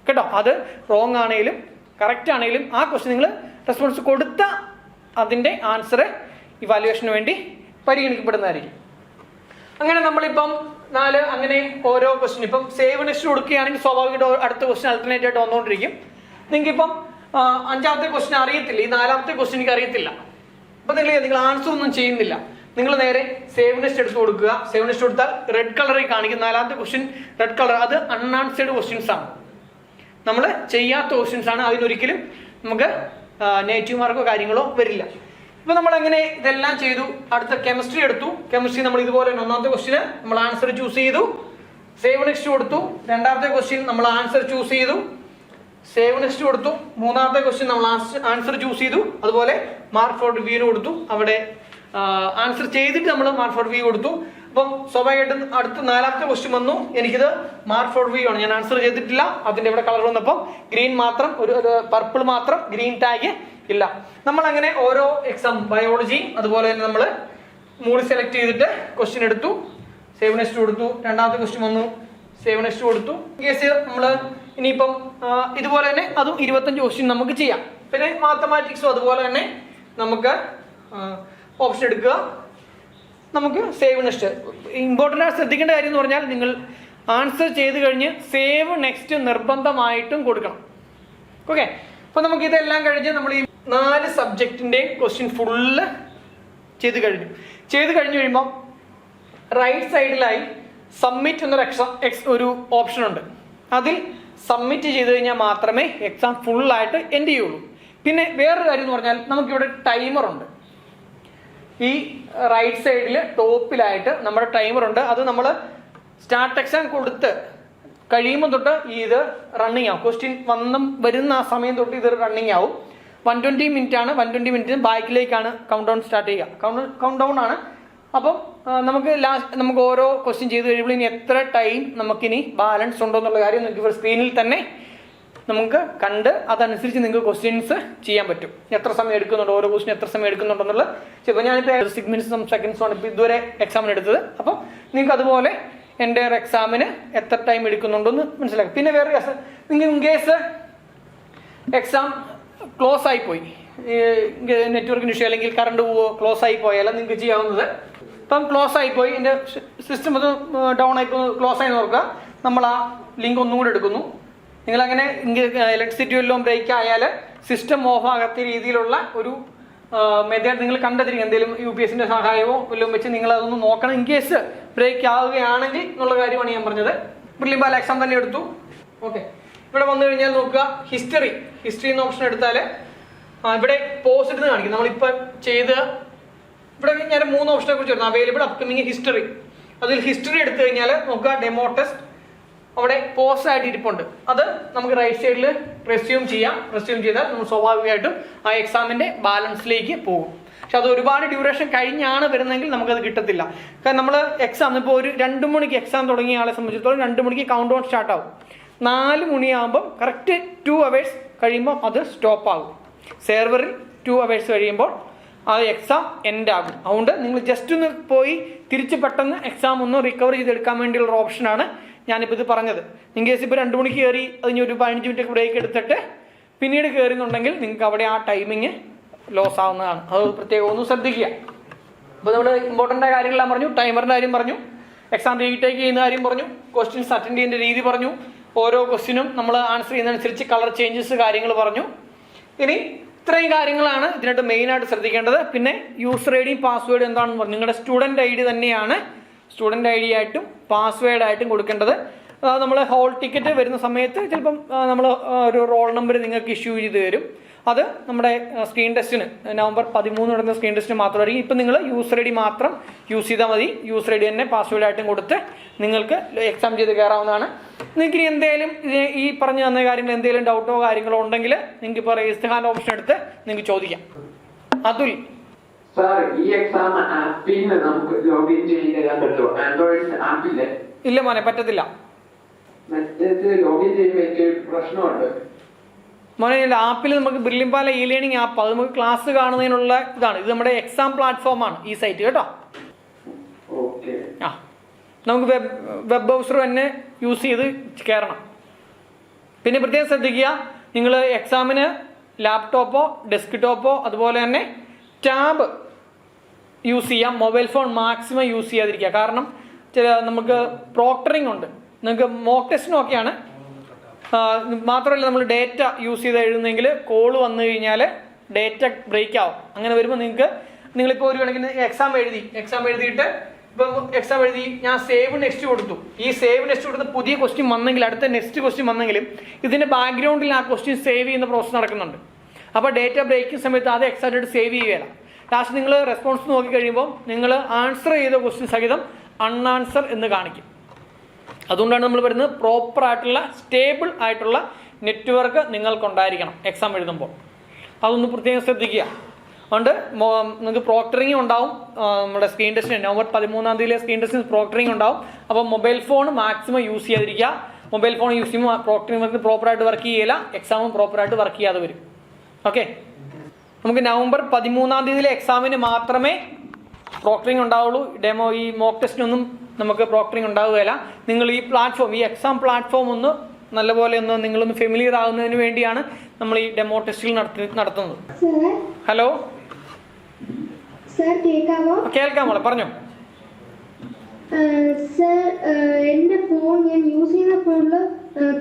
കേട്ടോ. അത് റോങ് ആണെങ്കിലും കറക്റ്റ് ആണെങ്കിലും ആ ക്വസ്റ്റ്യൻ നിങ്ങൾ റെസ്പോൺസ് കൊടുത്ത അതിൻ്റെ ആൻസർ ഇവാലുവേഷന് വേണ്ടി പരിഗണിക്കപ്പെടുന്നതായിരിക്കും. അങ്ങനെ നമ്മളിപ്പം 4 അങ്ങനെ ഓരോ ക്വസ്റ്റ്യൻ ഇപ്പം സേവ് നെക്സ്റ്റ് കൊടുക്കുകയാണെങ്കിൽ സ്വാഭാവികമായിട്ട് അടുത്ത ക്വസ്റ്റ്യൻ അൾട്ടർനേറ്റ് ആയിട്ട് വന്നുകൊണ്ടിരിക്കും. നിങ്ങൾക്കിപ്പം 5ാമത്തെ ക്വസ്റ്റ്യൻ അറിയത്തില്ല, ഈ 4ാമത്തെ ക്വസ്റ്റ്യൻ എനിക്ക് അറിയത്തില്ല, അപ്പം നിങ്ങൾ ആൻസർ ഒന്നും ചെയ്യുന്നില്ല. നിങ്ങൾ നേരെ സേവ് നെക്സ്റ്റ് എടുത്ത് കൊടുക്കുക. സേവ് നെക്സ്റ്റ് കൊടുത്താൽ റെഡ് കളറിൽ കാണിക്കും 4ാമത്തെ ക്വസ്റ്റ്യൻ റെഡ് കളർ. അത് അൺആൻസേർഡ് ക്വസ്റ്റ്യൻസ് ആണ്, നമ്മൾ ചെയ്യാത്ത ക്വസ്റ്റ്യൻസ് ആണ്. അതിനൊരിക്കലും നമുക്ക് നെഗറ്റീവ് മാർക്കോ കാര്യങ്ങളോ വരില്ല. ഇപ്പൊ നമ്മൾ എങ്ങനെ ഇതെല്ലാം ചെയ്തു. അടുത്ത കെമിസ്ട്രി എടുത്തു. കെമിസ്ട്രി നമ്മൾ ഇതുപോലെ ഒന്നാമത്തെ ക്വസ്റ്റ്യന് നമ്മൾ ആൻസർ ചൂസ് ചെയ്തു, സേവ് നെക്സ്റ്റ് കൊടുത്തു. 2ാമത്തെ ക്വസ്റ്റ്യൻ നമ്മൾ ആൻസർ ചൂസ് ചെയ്തു, സേവ് നെക്സ്റ്റ് കൊടുത്തു. 3ാമത്തെ ക്വസ്റ്റ്യൻ നമ്മൾ ആൻസർ ചൂസ് ചെയ്തു, അതുപോലെ മാർക്ക് ഫോർ റിവ്യൂവിന് കൊടുത്തു. അവിടെ ആൻസർ ചെയ്തിട്ട് നമ്മൾ മാർക്ക് ഫോർ റിവ്യൂ കൊടുത്തു. അപ്പം സ്വാഭാവികമായിട്ടും അടുത്ത 4ാമത്തെ ക്വസ്റ്റ്യൻ വന്നു, എനിക്കിത് മാർക്ക് ഫോർ റിവ്യൂ ആണ്, ഞാൻ ആൻസർ ചെയ്തിട്ടില്ല. അതിന്റെ ഇവിടെ കളർ വന്നപ്പം ഗ്രീൻ മാത്രം, ഒരു പർപ്പിൾ മാത്രം, ഗ്രീൻ ടാഗ് ഇല്ല. നമ്മൾ അങ്ങനെ ഓരോ എക്സാം ബയോളജി അതുപോലെ തന്നെ നമ്മൾ മൂഡ് സെലക്ട് ചെയ്തിട്ട് ക്വസ്റ്റ്യൻ എടുത്തു, സേവ് നെക്സ്റ്റ് കൊടുത്തു. 2ാമത്തെ ക്വസ്റ്റ്യൻ വന്നു, സേവ് നെക്സ്റ്റ് കൊടുത്തു. കേസ് നമ്മൾ ഇനിയിപ്പം ഇതുപോലെ തന്നെ അതും 25 ക്വസ്റ്റ്യൻ നമുക്ക് ചെയ്യാം. പിന്നെ മാത്തമാറ്റിക്സും അതുപോലെ തന്നെ നമുക്ക് ഓപ്ഷൻ എടുക്കുക, നമുക്ക് സേവ് നെക്സ്റ്റ്. ഇമ്പോർട്ടൻ്റ് ആയി ശ്രദ്ധിക്കേണ്ട കാര്യം എന്ന് പറഞ്ഞാൽ നിങ്ങൾ ആൻസർ ചെയ്ത് കഴിഞ്ഞ് സേവ് നെക്സ്റ്റ് നിർബന്ധമായിട്ടും കൊടുക്കണം. ഓക്കെ, അപ്പോൾ നമുക്ക് ഇതെല്ലാം കഴിഞ്ഞ് നമ്മൾ ഈ 4 സബ്ജക്റ്റിൻ്റെയും ക്വസ്റ്റ്യൻ ഫുള്ള് ചെയ്ത് കഴിഞ്ഞ് കഴിയുമ്പോൾ റൈറ്റ് സൈഡിലായി സബ്മിറ്റ് എന്നൊരു ഒരു ഓപ്ഷൻ ഉണ്ട്. അതിൽ സബ്മിറ്റ് ചെയ്ത് കഴിഞ്ഞാൽ മാത്രമേ എക്സാം ഫുള്ളായിട്ട് എൻഡ് ചെയ്യുള്ളൂ. പിന്നെ വേറൊരു കാര്യം എന്ന് പറഞ്ഞാൽ നമുക്കിവിടെ ടൈമറുണ്ട്. ഈ റൈറ്റ് സൈഡിൽ ടോപ്പിലായിട്ട് നമ്മുടെ ടൈമറുണ്ട്. അത് നമ്മൾ സ്റ്റാർട്ട് എക്സാം കൊടുത്ത് കഴിയുമ്പോൾ തൊട്ട് ഇത് റണ്ണിങ് ആവും. ക്വസ്റ്റ്യൻ വരുന്ന ആ സമയം തൊട്ട് ഇത് റണ്ണിങ് ആവും. 120 മിനിറ്റ് ആണ്. 120 മിനിറ്റിന് ബാക്കിലേക്കാണ് കൗണ്ട് ഡൗൺ സ്റ്റാർട്ട് ചെയ്യുക. കൗണ്ട് ഡൗൺ ആണ്. അപ്പം നമുക്ക് ഓരോ ക്വസ്റ്റ്യൻ ചെയ്ത് കഴിയുമ്പോൾ ഇനി എത്ര ടൈം നമുക്കിനി ബാലൻസ് ഉണ്ടോ എന്നുള്ള കാര്യം നിങ്ങൾക്ക് ഇവിടെ സ്ക്രീനിൽ തന്നെ നമുക്ക് കണ്ട് അതനുസരിച്ച് നിങ്ങൾക്ക് ക്വസ്റ്റ്യൻസ് ചെയ്യാൻ പറ്റും. എത്ര സമയം എടുക്കുന്നുണ്ടോ, ഓരോ ക്വസ്റ്റ്യൻ എത്ര സമയം എടുക്കുന്നുണ്ടെന്നുള്ള. ചിലപ്പോൾ ഞാനിപ്പോൾ 6 മിനിറ്റ്സും സെക്കൻഡ്സുമാണ് ഇപ്പോൾ ഇതുവരെ എക്സാമിന് എടുത്തത്. അപ്പോൾ നിങ്ങൾക്ക് അതുപോലെ എൻ്റെ എക്സാമിന് എത്ര ടൈം എടുക്കുന്നുണ്ടെന്ന് മനസ്സിലാക്കും. പിന്നെ വേറെ നിങ്ങൾ ഇൻ കേസ് എക്സാം ക്ലോസ് ആയിപ്പോയി, നെറ്റ്വർക്കിന് ഇഷ്യൂ അല്ലെങ്കിൽ കറണ്ട് പോവോ ക്ലോസ് ആയി പോയാലും നിങ്ങൾക്ക് ചെയ്യാവുന്നത്. ഇപ്പം ക്ലോസ് ആയിപ്പോയി, എൻ്റെ സിസ്റ്റം അത് ഡൗൺ ആയിപ്പോ ക്ലോസ് ആയി നോക്കുക, നമ്മൾ ആ ലിങ്ക് ഒന്നും കൂടെ എടുക്കുന്നു. നിങ്ങളങ്ങനെ ഇലക്ട്രിസിറ്റി വല്ലതും ബ്രേക്ക് ആയാൽ സിസ്റ്റം ഓഫ് ആകാത്ത രീതിയിലുള്ള ഒരു മെത്തേഡ് നിങ്ങൾ കണ്ടെത്തിരിക്കും. എന്തെങ്കിലും UPSന്റെ സഹായമോ വല്ലതും വെച്ച് നിങ്ങൾ അതൊന്ന് നോക്കണം. ഇൻ കേസ് ബ്രേക്ക് ആവുകയാണെങ്കിൽ എന്നുള്ള കാര്യമാണ് ഞാൻ പറഞ്ഞത്. പ്രിലിംബാൽ എക്സാം തന്നെ എടുത്തു. ഓക്കെ, ഇവിടെ വന്നു കഴിഞ്ഞാൽ നോക്കുക, ഹിസ്റ്ററി എന്ന ഓപ്ഷൻ എടുത്താൽ ഇവിടെ പോസ്റ്റ് എന്ന് കാണിക്കും. നമ്മളിപ്പോൾ ചെയ്ത് ഇവിടെ ഞാൻ 3 ഓപ്ഷനെ കുറിച്ച് വരുന്നു. Available, upcoming, history. അതിൽ ഹിസ്റ്ററി എടുത്തു കഴിഞ്ഞാൽ നോക്കുക, ഡെമോ ടെസ്റ്റ് അവിടെ പോസ്റ്റ് ആയിട്ട് ഇരിപ്പുണ്ട്. അത് നമുക്ക് റൈറ്റ് സൈഡിൽ റെസ്യൂം ചെയ്യാം. റെസ്യൂം ചെയ്താൽ നമ്മൾ സ്വാഭാവികമായിട്ടും ആ എക്സാമിന്റെ ബാലൻസിലേക്ക് പോകും. പക്ഷെ അത് ഒരുപാട് ഡ്യൂറേഷൻ കഴിഞ്ഞാണ് വരുന്നതെങ്കിൽ നമുക്കത് കിട്ടത്തില്ല. കാരണം നമ്മൾ എക്സാം ഇപ്പോൾ ഒരു 2 മണിക്ക് എക്സാം തുടങ്ങിയ ആളെ സംബന്ധിച്ചിടത്തോളം 2 മണിക്ക് കൗണ്ട് ഡൗൺ സ്റ്റാർട്ട് ആവും. 4 മണിയാകുമ്പം കറക്റ്റ് 2 hours കഴിയുമ്പോൾ അത് സ്റ്റോപ്പ് ആകും. സെർവറിൽ 2 hours കഴിയുമ്പോൾ അത് എക്സാം എൻഡ് ആകും. അതുകൊണ്ട് നിങ്ങൾ ജസ്റ്റ് ഒന്ന് പോയി തിരിച്ച് പെട്ടെന്ന് എക്സാം ഒന്ന് റിക്കവർ ചെയ്തെടുക്കാൻ വേണ്ടിയുള്ള ഓപ്ഷനാണ് ഞാനിപ്പോൾ ഇത് പറഞ്ഞത്. ഇൻ കേസ് ഇപ്പോൾ 2 മണിക്ക് കയറി അതിന് ഒരു 15 മിനിറ്റ് ബ്രേക്ക് എടുത്തിട്ട് പിന്നീട് കയറുന്നുണ്ടെങ്കിൽ നിങ്ങൾക്ക് അവിടെ ആ ടൈമിങ് ലോസ് ആവുന്നതാണ്. അത് പ്രത്യേകം ഒന്ന് ശ്രദ്ധിക്കുക. അപ്പോൾ നമ്മൾ ഇമ്പോർട്ടൻ്റ് ആയ കാര്യങ്ങളെല്ലാം പറഞ്ഞു. ടൈമറിൻ്റെ കാര്യം പറഞ്ഞു, എക്സാം റീടേക്ക് ചെയ്യുന്ന കാര്യം പറഞ്ഞു, ക്വസ്റ്റ്യൻസ് അറ്റൻഡ് ചെയ്യുന്ന രീതി പറഞ്ഞു, ഓരോ ക്വസ്റ്റ്യനും നമ്മൾ ആൻസർ ചെയ്യുന്നതനുസരിച്ച് കളർ ചേഞ്ചസ് കാര്യങ്ങൾ പറഞ്ഞു. ഇനി ഇത്രയും കാര്യങ്ങളാണ് ഇതിനായിട്ട് മെയിനായിട്ട് ശ്രദ്ധിക്കേണ്ടത്. പിന്നെ യൂസർ ഐ ഡിയും പാസ്വേഡും എന്താണെന്ന് പറഞ്ഞു. നിങ്ങളുടെ സ്റ്റുഡൻറ് ID തന്നെയാണ് സ്റ്റുഡൻറ് ID ആയിട്ടും പാസ്വേഡ് ആയിട്ടും കൊടുക്കേണ്ടത്. നമ്മൾ ഹോൾ ടിക്കറ്റ് വരുന്ന സമയത്ത് ചിലപ്പം നമ്മൾ ഒരു റോൾ നമ്പർ നിങ്ങൾക്ക് ഇഷ്യൂ ചെയ്ത് തരും. അത് നമ്മുടെ സ്ക്രീൻ ടെസ്റ്റിന് November 13 നടന്ന സ്ക്രീൻ ടെസ്റ്റിന് മാത്രമായിരിക്കും. ഇപ്പം നിങ്ങൾ യൂസർ ഐ ഡി മാത്രം യൂസ് ചെയ്താൽ മതി. യൂസർ ഐ ഡി തന്നെ പാസ്വേഡ് ആയിട്ടും കൊടുത്ത് നിങ്ങൾക്ക് എക്സാം ചെയ്ത് കയറാവുന്നതാണ്. നിങ്ങൾക്ക് ഇനി എന്തെങ്കിലും ഈ പറഞ്ഞു തന്ന കാര്യങ്ങൾ എന്തെങ്കിലും ഡൗട്ടോ കാര്യങ്ങളോ ഉണ്ടെങ്കിൽ നിങ്ങൾക്ക് ഇപ്പോൾ റേസ് ഹാൻഡ് ഓപ്ഷൻ എടുത്ത് നിങ്ങൾക്ക് ചോദിക്കാം. അതുൽ ഈ എക്സാം ആപ്പിൽ നമുക്ക് ലോഗിൻ ചെയ്യാൻ പറ്റുമോ? ആൻഡ്രോയിഡ് ആപ്പില്ലേ? ഇല്ല മോനെ, പറ്റത്തില്ല. ലോഗിൻ ചെയ്യുമ്പോൾ പ്രശ്നമുണ്ട് മോനെ. ആപ്പിൽ നമുക്ക് ബ്രില്യംപാല ലേണിംഗ് ആപ്പ്, അത് നമുക്ക് ക്ലാസ് കാണുന്നതിനുള്ള ഇതാണ്. ഇത് നമ്മുടെ എക്സാം പ്ലാറ്റ്ഫോമാണ് ഈ സൈറ്റ് കേട്ടോ. ആ, നമുക്ക് വെബ് ബ്രൗസർ തന്നെ യൂസ് ചെയ്ത് കയറണം. പിന്നെ പ്രത്യേകം ശ്രദ്ധിക്കുക, നിങ്ങൾ എക്സാമിന് ലാപ്ടോപ്പോ ഡെസ്ക്ടോപ്പോ അതുപോലെ തന്നെ ടാബ് യൂസ് ചെയ്യാം. മൊബൈൽ ഫോൺ മാക്സിമം യൂസ് ചെയ്യാതിരിക്കുക. കാരണം നമുക്ക് പ്രോക്ടറിങ് ഉണ്ട്. നിങ്ങൾക്ക് മോക്ക് ടെസ്റ്റിനൊക്കെയാണ്. മാത്രമല്ല നമ്മൾ ഡേറ്റ യൂസ് ചെയ്ത് എഴുതുന്നെങ്കിൽ കോൾ വന്നു കഴിഞ്ഞാൽ ഡേറ്റ ബ്രേക്ക് ആവും. അങ്ങനെ വരുമ്പോൾ നിങ്ങളിപ്പോൾ ഒരു കണക്കിന് എക്സാം എഴുതിയിട്ട് ഇപ്പം എക്സാം എഴുതി ഞാൻ സേവ് നെക്സ്റ്റ് കൊടുത്തു. ഈ സേവ് നെക്സ്റ്റ് കൊടുത്ത പുതിയ ക്വസ്റ്റ്യൻ വന്നെങ്കിൽ അടുത്ത നെക്സ്റ്റ് ക്വസ്റ്റ്യൻ വന്നെങ്കിലും ഇതിൻ്റെ ബാക്ക്ഗ്രൗണ്ടിൽ ആ ക്വസ്റ്റ്യൻ സേവ് ചെയ്യുന്ന പ്രോസസ്സ് നടക്കുന്നുണ്ട്. അപ്പോൾ ഡേറ്റ ബ്രേക്കിംഗ് സമയത്ത് അത് എക്സാക്റ്റായിട്ട് സേവ് ചെയ്യുകയില്ല. ലാസ്റ്റ് നിങ്ങൾ റെസ്പോൺസ് നോക്കി കഴിയുമ്പോൾ നിങ്ങൾ ആൻസർ ചെയ്ത ക്വസ്റ്റ്യൻ സഹിതം അൺആൻസർ എന്ന് കാണിക്കും. അതുകൊണ്ടാണ് നമ്മൾ പറയുന്നത് പ്രോപ്പർ ആയിട്ടുള്ള സ്റ്റേബിൾ ആയിട്ടുള്ള നെറ്റ്വർക്ക് നിങ്ങൾക്കുണ്ടായിരിക്കണം എക്സാം എഴുതുമ്പോൾ. അതൊന്ന് പ്രത്യേകം ശ്രദ്ധിക്കുക. അതുകൊണ്ട് നിങ്ങൾക്ക് പ്രോക്ടറിങ് ഉണ്ടാവും. നമ്മുടെ സ്ക്രീൻ ടെസ്റ്റിന് November 13 സ്ക്രീൻ ടെസ്റ്റിന് പ്രോക്ടറിങ് ഉണ്ടാവും. അപ്പോൾ മൊബൈൽ ഫോൺ മാക്സിമം യൂസ് ചെയ്യാതിരിക്കുക. മൊബൈൽ ഫോൺ യൂസ് ചെയ്യുമ്പോൾ പ്രോക്ടറിങ് പ്രോപ്പറായിട്ട് വർക്ക് ചെയ്യില്ല, എക്സാമും പ്രോപ്പറായിട്ട് വർക്ക് ചെയ്യാതെ വരും. ഓക്കെ, നമുക്ക് November 13 എക്സാമിന് മാത്രമേ പ്രോക്ടറിങ് ഉണ്ടാവുള്ളൂ. ഡെമോ ഈ മോക്ക് ടെസ്റ്റിനൊന്നും നമുക്ക് പ്രോക്ടറിങ് ഉണ്ടാവുകയില്ല. നിങ്ങൾ ഈ പ്ലാറ്റ്ഫോം, ഈ എക്സാം പ്ലാറ്റ്ഫോം ഒന്ന് നല്ലപോലെ നിങ്ങളൊന്ന് ഫെമിലിയർ ആകുന്നതിന് വേണ്ടിയാണ് നമ്മൾ ഈ ഡെമോ ടെസ്റ്റുകൾ നടത്തുന്നത്. ഹലോ സർ, കേൾക്കാമോ? കേൾക്കാം മോളെ, പറഞ്ഞോ. സർ, എന്റെ ഫോൺ ഞാൻ യൂസ് ചെയ്യുന്ന ഫോണില്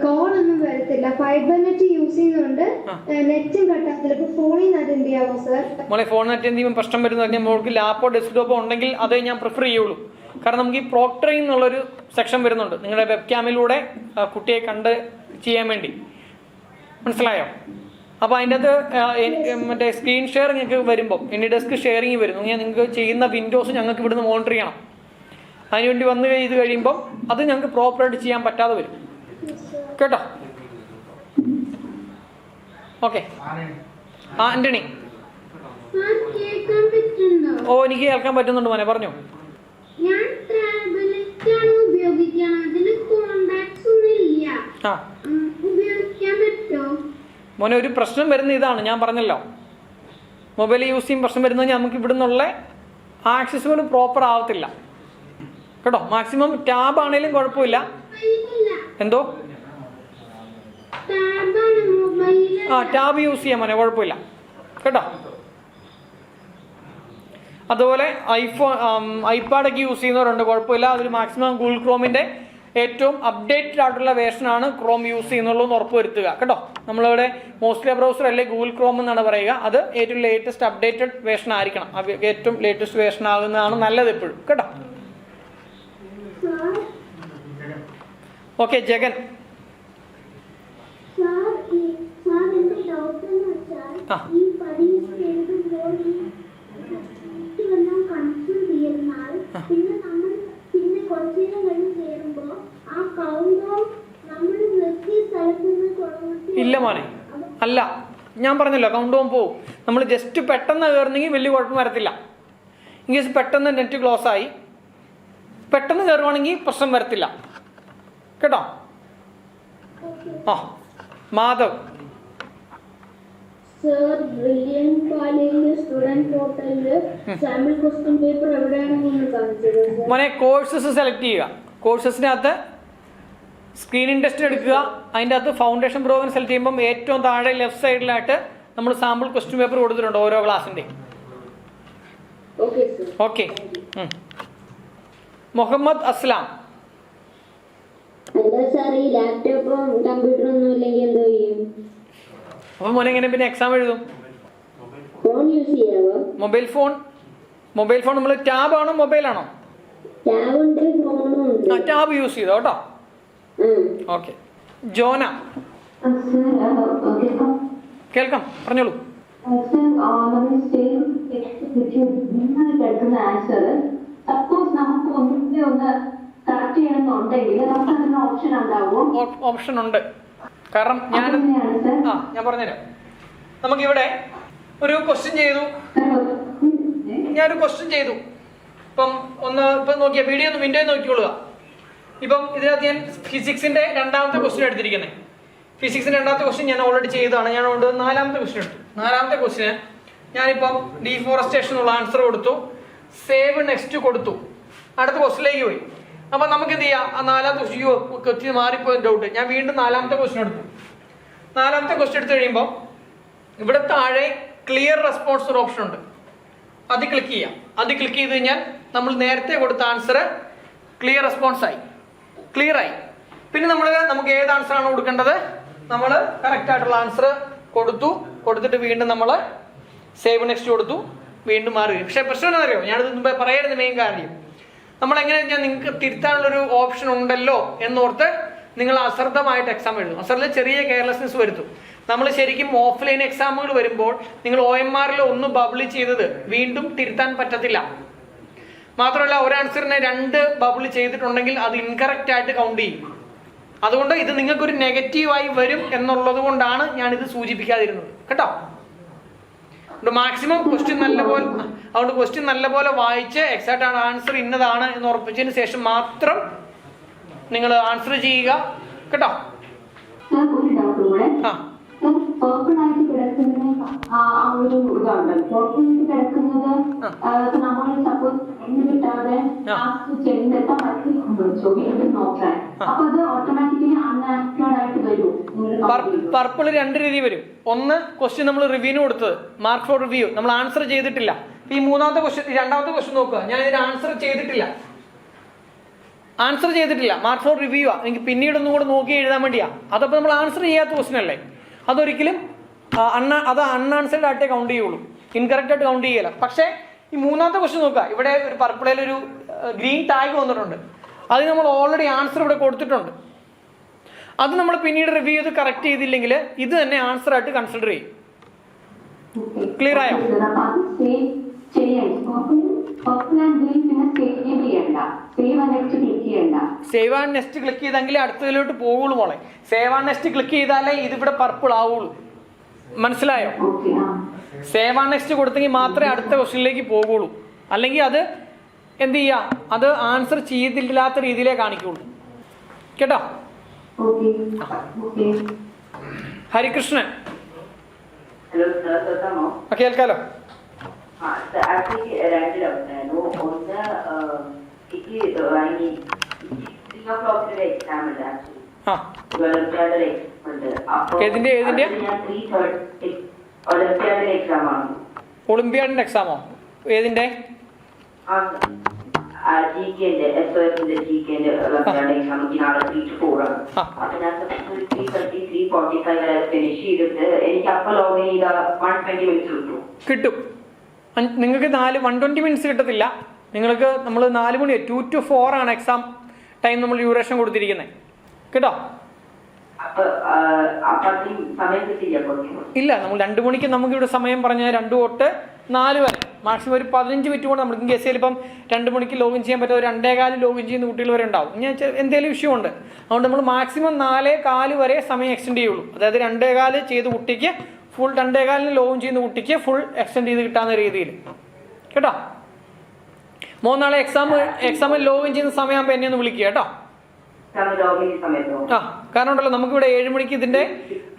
കോളൊന്നും വരത്തില്ല. ഫൈബർ നെറ്റ് യൂസ് ചെയ്യുന്നുണ്ട്, നെറ്റും കട്ടാത്തില്ല. ഇപ്പൊ ഫോണിൽ നിന്ന് അറ്റൻഡ് ചെയ്യാവോ സർ? മോളെ ഫോണിൽ അറ്റൻഡ് ചെയ്യുമ്പോൾ പ്രശ്നം വരുന്ന പറഞ്ഞാൽ മോൾക്ക് ലാപ്പോ ഡെസ്ക്ടോപ്പോ ഉണ്ടെങ്കിൽ അതേ ഞാൻ പ്രിഫർ ചെയ്യുള്ളൂ. കാരണം നമുക്ക് ഈ പ്രോക്ടറിംഗ് എന്നുള്ളൊരു സെക്ഷൻ വരുന്നുണ്ട് നിങ്ങളുടെ വെബ് ക്യാമിലൂടെ കുട്ടിയെ കണ്ട് ചെയ്യാൻ വേണ്ടി. മനസ്സിലായോ? അപ്പോൾ അതിൻ്റെ അകത്ത് മറ്റേ സ്ക്രീൻ ഷെയർ നിങ്ങൾക്ക് വരുമ്പോൾ ഡെസ്ക് ഷെയറിങ് വരുന്നു. നിങ്ങൾക്ക് ചെയ്യുന്ന വിൻഡോസ് ഞങ്ങൾക്ക് ഇവിടുന്ന് മോണിറ്റർ ചെയ്യണം. അതിനുവേണ്ടി വന്നു ചെയ്ത് കഴിയുമ്പം അത് ഞങ്ങൾക്ക് പ്രോപ്പറായിട്ട് ചെയ്യാൻ പറ്റാതെ വരും. കേട്ടോ? ഓക്കെ. ആന്റണി. ഓ, എനിക്ക് കേൾക്കാൻ പറ്റുന്നുണ്ട് മോനെ, പറഞ്ഞോ. ഞാൻ ടാബ്ലറ്റാണ് ഉപയോഗിക്കുന്നത്, അതിന് കോണ്ടാക്ട്സ് ഒന്നും ഇല്ല. ഉപയോഗിക്കാൻ പറ്റുമോ മോനെ? ഒരു പ്രശ്നം വരുന്ന ഇതാണ്, ഞാൻ പറഞ്ഞല്ലോ, മൊബൈൽ യൂസ് ചെയ്യും പ്രശ്നം വരുന്നത് നമുക്ക് ഇവിടെ നിന്നുള്ള ആക്സസ് പോലും പ്രോപ്പർ ആവത്തില്ല. കേട്ടോ? മാക്സിമം ടാബ് ആണെങ്കിലും കുഴപ്പമില്ല. എന്തോ? ടാബ് യൂസ് ചെയ്യാൻ മോനെ, കുഴപ്പമില്ല. കേട്ടോ? അതുപോലെ ഐപാഡൊക്കെ യൂസ് ചെയ്യുന്നവരുണ്ട്, കുഴപ്പമില്ല. അതൊരു മാക്സിമം ഗൂഗിൾ ക്രോമിൻ്റെ ഏറ്റവും അപ്ഡേറ്റഡ് ആയിട്ടുള്ള വേർഷനാണ് ക്രോം യൂസ് ചെയ്യുന്നുള്ളൂ ഉറപ്പ് വരുത്തുക. കേട്ടോ? നമ്മളിവിടെ മോസ്റ്റില ബ്രൗസർ അല്ലെ ഗൂഗിൾ ക്രോം എന്നാണ് പറയുക. അത് ഏറ്റവും ലേറ്റസ്റ്റ് അപ്ഡേറ്റഡ് വേർഷൻ ആയിരിക്കണം. ഏറ്റവും ലേറ്റസ്റ്റ് വേർഷൻ ആകുന്നതാണ് നല്ലത് എപ്പോഴും. കേട്ടോ? ഓക്കെ. ജഗൻ. ഇല്ല മോനെ, അല്ല, ഞാൻ പറഞ്ഞല്ലോ കൗണ്ട് ഡൗൺ പോവും. നമ്മൾ ജസ്റ്റ് പെട്ടെന്ന് കയറുന്നെങ്കിൽ വലിയ കുഴപ്പം വരത്തില്ല. ഇൻകേസ് പെട്ടെന്ന് നെറ്റ് ക്ലോസ് ആയി പെട്ടെന്ന് കയറുവാണെങ്കിൽ പ്രശ്നം വരത്തില്ല. കേട്ടോ? ആ, മാധവ്. സർ, ബ്രില്യന്റ് കോളേജിലെ സ്റ്റുഡന്റ് പോർട്ടലില് സാമ്പിൾ ക്വസ്റ്റ്യൻ പേപ്പർ എവിടെയാണെന്ന് കാണിച്ചത്. മോനെ, കോഴ്സസ് സെലക്ട് ചെയ്യുക. കോഴ്സസിനകത്ത് സ്ക്രീനിങ് ടെസ്റ്റ് എടുക്കുക. അതിൻ്റെ അകത്ത് ഫൗണ്ടേഷൻ പ്രോഗ്രാം സെലക്ട് ചെയ്യുമ്പം ഏറ്റവും താഴെ ലെഫ്റ്റ് സൈഡിലായിട്ട് നമ്മൾ സാമ്പിൾ ക്വസ്റ്റ്യൻ പേപ്പർ കൊടുത്തിട്ടുണ്ട് ഓരോ ക്ലാസ്സിൻ്റെയും. ഓക്കെ. മുഹമ്മദ് അസ്ലാം. ലാപ്ടോപ്പും കമ്പ്യൂട്ടറും ഒന്നും ഇല്ലെങ്കിൽ എന്തോ ചെയ്യും? അപ്പം മോനെ എങ്ങനെ പിന്നെ എക്സാം എഴുതും? ഫോൺ യൂസ് ചെയ്യാവോ? മൊബൈൽ ഫോൺ നമ്മൾ ടാബ് ആണോ മൊബൈലാണോ? ടാബുണ്ട്, ഫോണും ഉണ്ട്. ടാബ് യൂസ് ചെയ്തോ. കേട്ടോ? ഓക്കെ. ജോന. കേൾക്കാം, പറഞ്ഞോളൂ. ഓപ്ഷൻ ഉണ്ട്. കാരണം ഞാൻ പറഞ്ഞുതരാം. നമുക്കിവിടെ ഒരു ക്വസ്റ്റ്യൻ ചെയ്തു. ഞാനൊരു ക്വസ്റ്റ്യൻ ചെയ്തു. ഇപ്പം നോക്കിയാൽ വിൻഡോ നോക്കിക്കൊള്ളുക. ഇപ്പം ഇതിനകത്ത് ഞാൻ ഫിസിക്സിന്റെ രണ്ടാമത്തെ ക്വസ്റ്റ്യൻ എടുത്തിരിക്കുന്നത്. ഫിസിക്സിന്റെ രണ്ടാമത്തെ ക്വസ്റ്റ്യൻ ഞാൻ ഓൾറെഡി ചെയ്തതാണ്. ഞാൻ നാലാമത്തെ ക്വസ്റ്റ്യൻ എടുത്തു. നാലാമത്തെ ക്വസ്റ്റ്യന് ഞാനിപ്പം ഡീഫോറസ്റ്റേഷൻ എന്നുള്ള ആൻസർ കൊടുത്തു, സേവ് നെക്സ്റ്റ് കൊടുത്തു, അടുത്ത ക്വസ്റ്റ്യനിലേക്ക് പോയി. അപ്പം നമുക്ക് എന്ത് ചെയ്യാം? ആ നാലാമത്തെ ക്വസ്റ്റ്യൻ മാറിപ്പോയ ഡൗട്ട്. ഞാൻ വീണ്ടും നാലാമത്തെ ക്വസ്റ്റ്യൻ എടുത്തു. നാലാമത്തെ ക്വസ്റ്റ്യൻ എടുത്തു കഴിയുമ്പോൾ ഇവിടെ താഴെ ക്ലിയർ റെസ്പോൺസ് ഒരു ഓപ്ഷൻ ഉണ്ട്. അത് ക്ലിക്ക് ചെയ്യാം. അത് ക്ലിക്ക് ചെയ്ത് കഴിഞ്ഞാൽ നമ്മൾ നേരത്തെ കൊടുത്ത ആൻസർ ക്ലിയർ റെസ്പോൺസ് ആയി, ക്ലിയർ ആയി. പിന്നെ നമുക്ക് ഏത് ആൻസർ ആണ് കൊടുക്കേണ്ടത് നമ്മൾ കറക്റ്റ് ആയിട്ടുള്ള ആൻസർ കൊടുത്തിട്ട് വീണ്ടും നമ്മൾ സേവ് നെക്സ്റ്റ് കൊടുത്തു, വീണ്ടും മാറി. പക്ഷേ പ്രശ്നം എന്താ അറിയോ? ഞാനിത് മുമ്പേ പറയായിരുന്നു. മെയിൻ കാര്യം നമ്മൾ എങ്ങനെ വെച്ചാൽ നിങ്ങൾക്ക് തിരുത്താനുള്ളൊരു ഓപ്ഷൻ ഉണ്ടല്ലോ എന്നോർത്ത് നിങ്ങൾ അശ്രദ്ധമായിട്ട് എക്സാം എഴുതും. അശ്രദ്ധ ചെറിയ കെയർലെസ്നെസ് വരുത്തും. നമ്മൾ ശരിക്കും ഓഫ്ലൈൻ എക്സാമുകൾ വരുമ്പോൾ നിങ്ങൾ OMR ഒന്ന് ബബിൾ ചെയ്തത് വീണ്ടും തിരുത്താൻ പറ്റത്തില്ല. മാത്രമല്ല, ഒരു ആൻസറിനെ 2 ബബിൾ ചെയ്തിട്ടുണ്ടെങ്കിൽ അത് ഇൻകറക്റ്റ് ആയിട്ട് കൗണ്ട് ചെയ്യും. അതുകൊണ്ട് ഇത് നിങ്ങൾക്കൊരു നെഗറ്റീവായി വരും എന്നുള്ളത് കൊണ്ടാണ് ഞാനിത് സൂചിപ്പിക്കാതിരുന്നത്. കേട്ടോ? മാക്സിമം ക്വസ്റ്റ്യൻ നല്ലപോലെ വായിച്ച് എക്സാക്റ്റ് ആണ് ആൻസർ ഇന്നതാണ് എന്ന് ഉറപ്പിച്ചതിന് ശേഷം മാത്രം നിങ്ങൾ ആൻസർ ചെയ്യുക. കേട്ടോ? ഓപ്പണായിട്ട് കിടക്കുന്നത് ആ ഒരു ഇതുണ്ട്. ഓപ്പണായിട്ട് കിടക്കുന്നത് നമ്മൾ സപ്പോസ് എണ്ണ കിട്ടാതെ ചെയ്തെത്താൻ പറ്റുമെന്ന് വെച്ചോ, വീണ്ടും നോക്കാൻ. അപ്പൊ അത് ഓട്ടോമാറ്റിക്കലി അൺആക്റ്റഡ് ആയിട്ട് വരും. പർപ്പിൾ 2 രീതി വരും. ഒന്ന്, ക്വസ്റ്റ്യൻ നമ്മൾ റിവ്യൂവിന് കൊടുത്തത്, മാർക്ക് ഫോർ റിവ്യൂ, നമ്മൾ ആൻസർ ചെയ്തിട്ടില്ല. ഈ രണ്ടാമത്തെ ക്വസ്റ്റ്യൻ നോക്കുക. ഞാൻ ഇതിന് ആൻസർ ചെയ്തിട്ടില്ല. ആൻസർ ചെയ്തിട്ടില്ല, മാർക്ക് ഫോർ റിവ്യൂ ആ, എനിക്ക് പിന്നീട് ഒന്നും കൂടെ നോക്കി എഴുതാൻ വേണ്ടിയാ. അതപ്പോൾ നമ്മൾ ആൻസർ ചെയ്യാത്ത ക്വസ്റ്റൻ അല്ലേ, അതൊരിക്കലും അത് അൺആൻസർഡ് ആയിട്ടേ കൗണ്ട് ചെയ്യുള്ളൂ, ഇൻകറക്റ്റ് ആയിട്ട് കൗണ്ട് ചെയ്യില്ല. പക്ഷേ ഈ മൂന്നാമത്തെ ക്വസ്റ്റൻ നോക്കുക, ഇവിടെ ഒരു പർപ്പിളിൽ ഒരു ഗ്രീൻ ടാഗ് വന്നിട്ടുണ്ട്, അത് നമ്മൾ ഓൾറെഡി ആൻസർ ഇവിടെ കൊടുത്തിട്ടുണ്ട്. അത് നമ്മൾ പിന്നീട് റിവ്യൂ ചെയ്ത് കറക്റ്റ് ചെയ്തില്ലെങ്കിൽ ഇത് തന്നെ ആൻസർ ആയിട്ട് കൺസിഡർ ചെയ്യും. ക്ലിയർ ആയോ? സേവ് ആൻഡ് നെക്സ്റ്റ് ക്ലിക്ക് ചെയ്തെങ്കിലേ അടുത്തതിലോട്ട് പോകുള്ളൂ മോളെ. സേവ് ആൻഡ് നെക്സ്റ്റ് ക്ലിക്ക് ചെയ്താലേ ഇതിവിടെ പർപ്പിൾ ആവുള്ളൂ. മനസ്സിലായോ? സേവ് ആൻഡ് നെക്സ്റ്റ് കൊടുത്തെങ്കിൽ മാത്രമേ അടുത്ത ക്വസ്റ്റ്യനിലേക്ക് പോകുള്ളൂ. അല്ലെങ്കിൽ അത് എന്ത് ചെയ്യാം, അത് ആൻസർ ചെയ്തില്ലാത്ത രീതിയിലേ കാണിക്കുള്ളൂ. കേട്ടോ? ഹരികൃഷ്ണൻ. ഹലോ സാർ, കേൾക്കാമോ? കേൾക്കാലോ. രണ്ട് ഡൗട്ടായിരുന്നു. ഒന്ന്, എനിക്ക് 3 o'clock എക്സാം ഉണ്ട്, ഒളിമ്പ്യാഡ് എക്സാം ഉണ്ട്. ഏതിന്റെ ഒളിമ്പ്യാഡിന്റെ എക്സാം ആണ്. ഒളിമ്പ്യാഡിന്റെ എക്സാമോ? ഏതിന്റെ? ജികെന്റെ SOSന്റെ ജികെന്റെ ഒളിമ്പ്യാഡ് എക്സാം നാളെ 3 to 4 ആണ്. അപ്പൊ ഞാൻ 3:30 3:45 വരെ ഫിനിഷ് ചെയ്തിട്ട് എനിക്ക് അപ്പൊ ലോഗിൻ ചെയ്താൽ 120 മിനിറ്റ്സ് കിട്ടും. കിട്ടും. നിങ്ങൾക്ക് 120 മിനിറ്റ്സ് കിട്ടത്തില്ല. നിങ്ങൾക്ക് നമ്മൾ 4 മണി 2 to 4 ആണ് എക്സാം ടൈം നമ്മൾ ഡ്യൂറേഷൻ കൊടുത്തിരിക്കുന്നത്. കേട്ടോ? ഇല്ല, നമ്മൾ 2 മണിക്ക് നമുക്ക് ഇവിടെ സമയം പറഞ്ഞാൽ 2 തൊട്ട് 4 വരെ മാക്സിമം ഒരു 15 മിനിറ്റ് കൊണ്ട് നമുക്ക് കേസിൽ ഇപ്പം 2 മണിക്ക് ലോഗിൻ ചെയ്യാൻ പറ്റും, 2:15 ലോഗിൻ ചെയ്യുന്ന കുട്ടികൾ വരെ ഉണ്ടാവും. ഞാൻ എന്തെങ്കിലും ഇഷ്യൂ ഉണ്ട്, അതുകൊണ്ട് നമ്മൾ മാക്സിമം 4:15 വരെ സമയം എക്സ്റ്റെൻഡ് ചെയ്യുള്ളൂ. അതായത് 2:15 ചെയ്ത് കുട്ടിക്ക് ഫുൾ 2:15 ലോഗിൻ ചെയ്യുന്ന കുട്ടിക്ക് ഫുൾ എക്സ്റ്റെൻഡ് ചെയ്ത് കിട്ടാവുന്ന രീതിയിൽ. കേട്ടോ? നാളെ എക്സാമിൽ ലോഗിൻ ചെയ്യുന്ന സമയമാകുമ്പോൾ എന്നെ ഒന്ന് വിളിക്കുക കേട്ടോ. കാരണം ഉണ്ടല്ലോ, നമുക്കിവിടെ 7 മണിക്ക് ഇതിന്റെ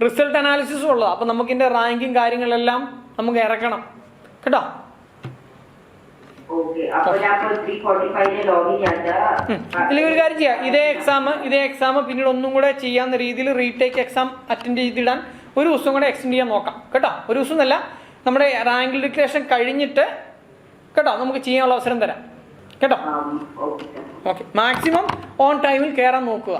റിസൾട്ട് അനാലിസിസ് ഉള്ളത്. അപ്പൊ നമുക്ക് ഇതിന്റെ റാങ്കിങ് കാര്യങ്ങളെല്ലാം നമുക്ക് ഇറക്കണം. കേട്ടോ? ഇല്ലെങ്കിൽ ഒരു കാര്യം ചെയ്യാം, ഇതേ എക്സാം പിന്നീട് ഒന്നും കൂടെ ചെയ്യാവുന്ന രീതിയിൽ റീടേക്ക് എക്സാം അറ്റൻഡ് ചെയ്തിടാൻ ഒരു ദിവസം കൂടെ എക്സ്റ്റെൻഡ് ചെയ്യാൻ നോക്കാം. കേട്ടോ? ഒരു ദിവസം എന്നല്ല, നമ്മുടെ റാങ്ക് ഡിക്ലറേഷൻ കഴിഞ്ഞിട്ട് കേട്ടോ നമുക്ക് ചെയ്യാനുള്ള അവസരം തരാം. കേട്ടോ? ഓക്കെ. മാക്സിമം ഓൺ ടൈമിൽ കയറാൻ നോക്കുക.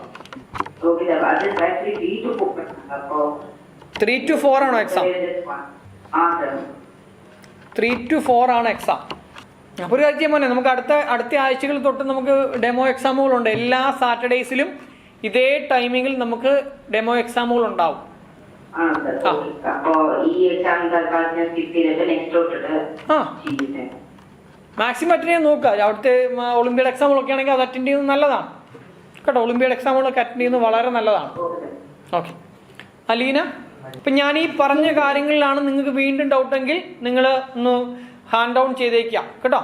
3 to 4 ആണോ എക്സാം? 3 to 4 ആണ് എക്സാം. അപ്പോൾ ഒരു കാര്യം മോനെ, നമുക്ക് അടുത്ത ആഴ്ചകൾ തൊട്ട് നമുക്ക് ഡെമോ എക്സാമുകളുണ്ട്. എല്ലാ സാറ്റർഡേയ്സിലും ഇതേ ടൈമിങ്ങിൽ നമുക്ക് ഡെമോ എക്സാമുകൾ ഉണ്ടാവും. മാക്സിമം അറ്റൻഡ് ചെയ്യാൻ നോക്കുക. അവിടുത്തെ ഒളിമ്പിയാഡ് എക്സാമുകളൊക്കെ ആണെങ്കിൽ അത് അറ്റൻഡ് ചെയ്യുന്നത് നല്ലതാണ്. കേട്ടോ? ഒളിമ്പിയാഡ് എക്സാമുകളൊക്കെ അറ്റൻഡ് ചെയ്യുന്നത് വളരെ നല്ലതാണ്. ഓക്കെ. അലീന, ഇപ്പം ഞാൻ ഈ പറഞ്ഞ കാര്യങ്ങളിലാണ് നിങ്ങൾക്ക് വീണ്ടും ഡൗട്ടെങ്കിൽ നിങ്ങൾ ഒന്ന് ഹാൻഡ് ഡൗൺ ചെയ്തേക്കാം. കേട്ടോ?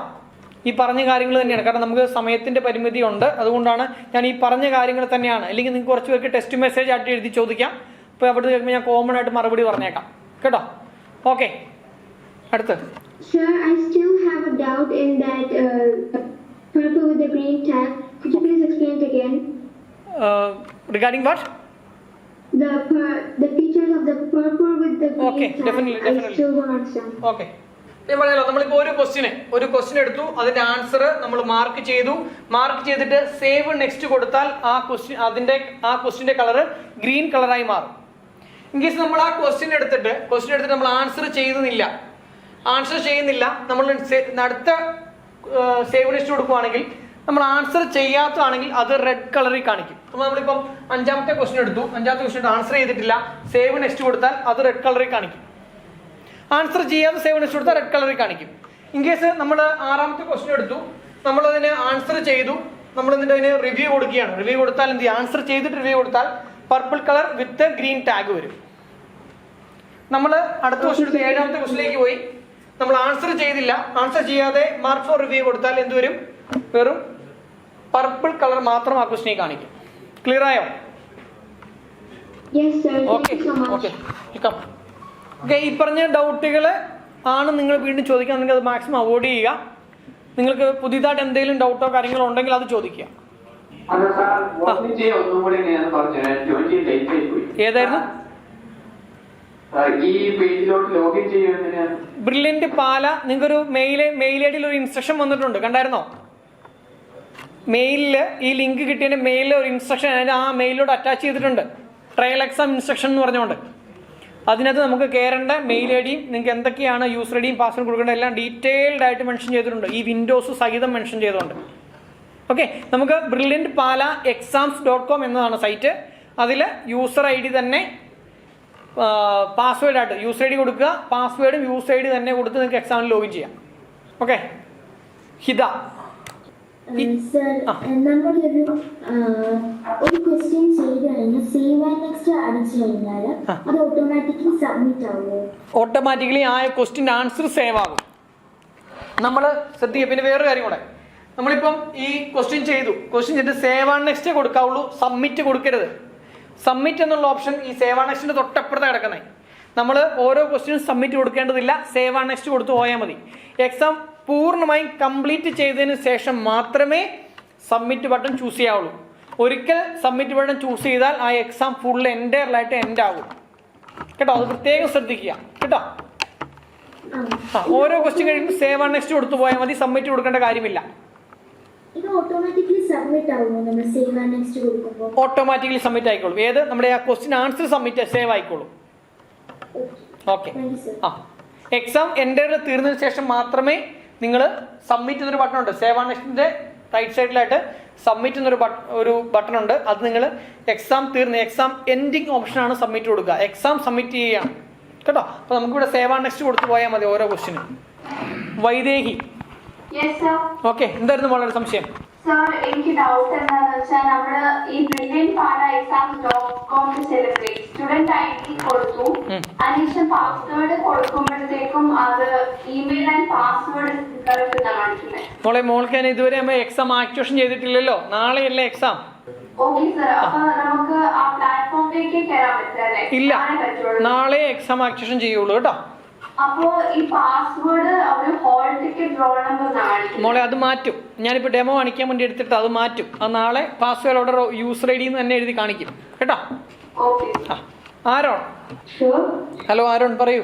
ഈ പറഞ്ഞ കാര്യങ്ങൾ തന്നെയാണ്. കാരണം നമുക്ക് സമയത്തിൻ്റെ പരിമിതി ഉണ്ട്, അതുകൊണ്ടാണ് ഞാൻ ഈ പറഞ്ഞ കാര്യങ്ങൾ തന്നെയാണ്. അല്ലെങ്കിൽ നിങ്ങൾക്ക് കുറച്ച് പേർക്ക് ടെസ്റ്റ് മെസ്സേജ് ആയിട്ട് എഴുതി ചോദിക്കാം. അപ്പോൾ അവിടെ കേൾക്കുമ്പോൾ ഞാൻ കോമൺ ആയിട്ട് മറുപടി പറഞ്ഞേക്കാം. കേട്ടോ? ഓക്കെ. അടുത്ത്. Sir, I still have a doubt in that purple with the green tag. Could you please explain it again? Regarding what? The features of the purple with the green Okay, tag. definitely. I still don't understand. Okay. ഞാൻ പറഞ്ഞല്ലോ, നമ്മളിപ്പോൾ ഒരു question എടുത്തു, അതിന്റെ answer നമ്മൾ mark ചെയ്തിട്ട് save next കൊടുത്താൽ ആ ക്വസ്റ്റ്യൻ്റെ കളർ ഗ്രീൻ കളറായി മാറും. ഇൻ കേസ് നമ്മൾ ആ ക്വസ്റ്റ്യൻ എടുത്തിട്ട് നമ്മൾ ആൻസർ ചെയ്യുന്നില്ല, നമ്മൾ അടുത്ത സേവ് നെക്സ്റ്റ് കൊടുക്കുകയാണെങ്കിൽ നമ്മൾ ആൻസർ ചെയ്യാത്തതാണെങ്കിൽ അത് റെഡ് കളറിൽ കാണിക്കും. അപ്പോൾ നമ്മളിപ്പം 5ാമത്തെ ക്വസ്റ്റ്യൻ എടുത്തു, 5ാമത്തെ ക്വസ്റ്റ്യൻ ആൻസർ ചെയ്തിട്ടില്ല, സേവ് നെക്സ്റ്റ് കൊടുത്താൽ അത് റെഡ് കളറിൽ കാണിക്കും. ആൻസർ ചെയ്യാതെ സേവ് നെക്സ്റ്റ് കൊടുത്താൽ റെഡ് കളറിൽ കാണിക്കും. ഇൻ കേസ് നമ്മൾ 6ാമത്തെ ക്വസ്റ്റ്യൻ എടുത്തു, നമ്മളതിന് ആൻസർ ചെയ്തു, നമ്മൾ എന്നിട്ട് അതിന് റിവ്യൂ കൊടുക്കുകയാണ്. റിവ്യൂ കൊടുത്താൽ എന്ത് ചെയ്യും? ആൻസർ ചെയ്തിട്ട് റിവ്യൂ കൊടുത്താൽ പർപ്പിൾ കളർ വിത്ത് ഗ്രീൻ ടാഗ് വരും. നമ്മൾ അടുത്ത ക്വസ്റ്റ്യൻ എടുത്ത് 7ാമത്തെ ക്വസ്റ്റ്യനിലേക്ക് പോയി, നമ്മൾ ആൻസർ ചെയ്തില്ല, ആൻസർ ചെയ്യാതെ മാർക്ക് ഫോർ റിവ്യൂ കൊടുത്താൽ എന്ത് വരും? വെറും പർപ്പിൾ കളർ മാത്രം ആ ക്വസ്റ്റ്യനിൽ കാണിക്കും. ക്ലിയർ ആയോ? Yes, sir. ഓക്കെ. ഈ പറഞ്ഞ ഡൗട്ടുകൾ ആണ് നിങ്ങൾ വീണ്ടും ചോദിക്കുകയാണെങ്കിൽ അത് മാക്സിമം അവോയ്ഡ് ചെയ്യുക. നിങ്ങൾക്ക് പുതിയതായിട്ട് എന്തെങ്കിലും ഡൗട്ടോ കാര്യങ്ങളോ ഉണ്ടെങ്കിൽ അത് ചോദിക്കുക. ഏതായിരുന്നു? ബ്രില്യന്റ് പാല. നിങ്ങൾക്കൊരു മെയിൽ ഐ ഡിയിൽ ഒരു ഇൻസ്ട്രക്ഷൻ വന്നിട്ടുണ്ട്, കണ്ടായിരുന്നോ? മെയിലിൽ ഈ ലിങ്ക് കിട്ടിയതിൻ്റെ മെയിലിൽ ഒരു ഇൻസ്ട്രക്ഷൻ അതിൻ്റെ ആ മെയിലോട് അറ്റാച്ച് ചെയ്തിട്ടുണ്ട്, ട്രയൽ എക്സാം ഇൻസ്ട്രക്ഷൻ എന്ന് പറഞ്ഞുകൊണ്ട്. അതിനകത്ത് നമുക്ക് കയറേണ്ട മെയിൽ ഐ ഡിയും നിങ്ങൾക്ക് എന്തൊക്കെയാണ് യൂസർ ഐ ഡിയും പാസ്വേഡ് കൊടുക്കേണ്ട എല്ലാം ഡീറ്റെയിൽഡ് ആയിട്ട് മെൻഷൻ ചെയ്തിട്ടുണ്ട്, ഈ വിൻഡോസ് സഹിതം മെൻഷൻ ചെയ്തുകൊണ്ട്. ഓക്കെ, നമുക്ക് brilliantpala.exams.com എന്നതാണ് സൈറ്റ്. അതിൽ യൂസർ ഐ ഡി തന്നെ പാസ്വേഡായിട്ട് യൂസർ ഐ ഡി കൊടുക്കുക, പാസ്വേഡും യൂസർ ഐ ഡി തന്നെ കൊടുത്ത് നിങ്ങൾക്ക് എക്സാമിൽ ലോഗിൻ ചെയ്യാം. ഓക്കെ, ഹിത സർ, നമ്മളൊരു ക്വസ്റ്റ്യൻ ചെയ്ത് കഴിഞ്ഞാൽ സേവ് ആൻഡ് നെക്സ്റ്റ് അടിച്ചു കഴിഞ്ഞാൽ അത് ഓട്ടോമാറ്റിക്കലി സബ്മിറ്റ് ആവുമോ? ഓട്ടോമാറ്റിക്കലി ആ ക്വസ്റ്റ്യൻ്റെ ആൻസർ സേവ് ആകും. നമ്മൾ ശ്രദ്ധിക്കുക. പിന്നെ വേറൊരു കാര്യം കൂടെ, നമ്മളിപ്പം ഈ ക്വസ്റ്റ്യൻ ചെയ്തു, ക്വസ്റ്റ്യൻ ചെയ്തിട്ട് സേവ് ആൻഡ് നെക്സ്റ്റ് കൊടുക്കാവുള്ളൂ, സബ്മിറ്റ് കൊടുക്കരുത്. സബ്മിറ്റ് എന്നുള്ള ഓപ്ഷൻ ഈ സേവ് ആൻഡ് നെക്സ്റ്റിൻ്റെ തൊട്ടപ്പുറത്ത് കിടക്കുന്നത്. നമ്മൾ ഓരോ ക്വസ്റ്റ്യനും സബ്മിറ്റ് കൊടുക്കേണ്ടതില്ല, സേവ് ആൻഡ് നെക്സ്റ്റ് കൊടുത്ത് പോയാൽ മതി. എക്സാം പൂർണ്ണമായും കംപ്ലീറ്റ് ചെയ്തതിന് ശേഷം മാത്രമേ സബ്മിറ്റ് ബട്ടൺ ചൂസ് ചെയ്യാവുള്ളൂ. ഒരിക്കൽ സബ്മിറ്റ് ബട്ടൺ ചൂസ് ചെയ്താൽ ആ എക്സാം ഫുൾ എൻറ്റയർലായിട്ട് എൻഡ് ആകും കേട്ടോ. അത് പ്രത്യേകം ശ്രദ്ധിക്കുക കേട്ടോ. ഓരോ ക്വസ്റ്റ്യൻ കഴിയുമ്പോൾ സേവ് ആൻഡ് നെക്സ്റ്റ് കൊടുത്തു പോയാൽ മതി, സബ്മിറ്റ് കൊടുക്കേണ്ട കാര്യമില്ല. ഇത് ഓട്ടോമാറ്റിക്കലി സബ്മിറ്റ് ആവുമോ നമ്മൾ സേവ് ആൻഡ് നെക്സ്റ്റ് കൊടുക്കുമ്പോൾ? ഓട്ടോമാറ്റിക്കലി സബ്മിറ്റ് ആയിക്കോളും. ഏത് നമ്മുടെ ആ ക്വസ്റ്റ്യൻ ആൻസർ സബ്മിറ്റ് സേവ് ആയിക്കോളും. ഓക്കെ. ആ, എക്സാം എൻറ്റയർ തീർന്നതിന് ശേഷം മാത്രമേ നിങ്ങൾ സബ്മിറ്റ് എന്നൊരു ബട്ടൺ ഉണ്ട്, സേവ് ആൻഡ് നെക്സ്റ്റിൻ്റെ റൈറ്റ് സൈഡിലായിട്ട് സബ്മിറ്റ് എന്നൊരു ബട്ടൺ ഉണ്ട്. അത് നിങ്ങൾ എക്സാം തീർന്ന് എക്സാം എൻഡിങ് ഓപ്ഷനാണ് സബ്മിറ്റ് കൊടുക്കുക. എക്സാം സബ്മിറ്റ് ചെയ്യുകയാണ് കേട്ടോ. അപ്പോൾ നമുക്കിവിടെ സേവ് ആൻഡ് നെക്സ്റ്റ് കൊടുത്ത് പോയാൽ മതി ഓരോ ക്വസ്റ്റ്യനും. വൈദേഹി, ഓക്കെ, എന്തായിരുന്നു വളരെ സംശയം? സാർ, എനിക്ക് ഡൗട്ട് എന്താണെന്ന് വെച്ചാൽ നമ്മള് ഈ brilliantpala.exams.com സ്റ്റുഡന്റ് ഐ ഡി കൊടുത്തു, അതിനുശേഷം പാസ്വേഡ് കൊടുക്കുമ്പോഴത്തേക്കും അത് ഇമെയിൽ ആൻഡ് പാസ്വേഡ് കറക്റ്റ് കാണിക്കുന്നത്. മോൾക്ക് ഞാൻ ഇതുവരെ എക്സാം ആക്ടിവേഷൻ ചെയ്തിട്ടില്ലല്ലോ, നാളെയല്ലേ എക്സാം? ഓക്കെ സർ, അപ്പൊ നമുക്ക് ആ പ്ലാറ്റ്ഫോമിലേക്ക് കയറാൻ പറ്റില്ലേ? ഇല്ല, നാളെ എക്സാം ആക്ടിവേഷൻ ചെയ്യുള്ളൂ കേട്ടോ. അപ്പോ ഈ പാസ്വേഡ് ഒരു ഹോൾ ടിക്കറ്റ് റോൾ നമ്പർ കാണിക്കും. മോളെ അത് മാറ്റും. ഞാനിപ്പോൾ ഡെമോ കാണിക്കാൻ വേണ്ടി എടുത്തിട്ട് അത് മാറ്റും. അത് നാളെ password order user I D തന്നെ എഴുതി കാണിക്കും കേട്ടോ. ആ, ആരോൺ. ഹലോ ആരോൺ, പറയൂ.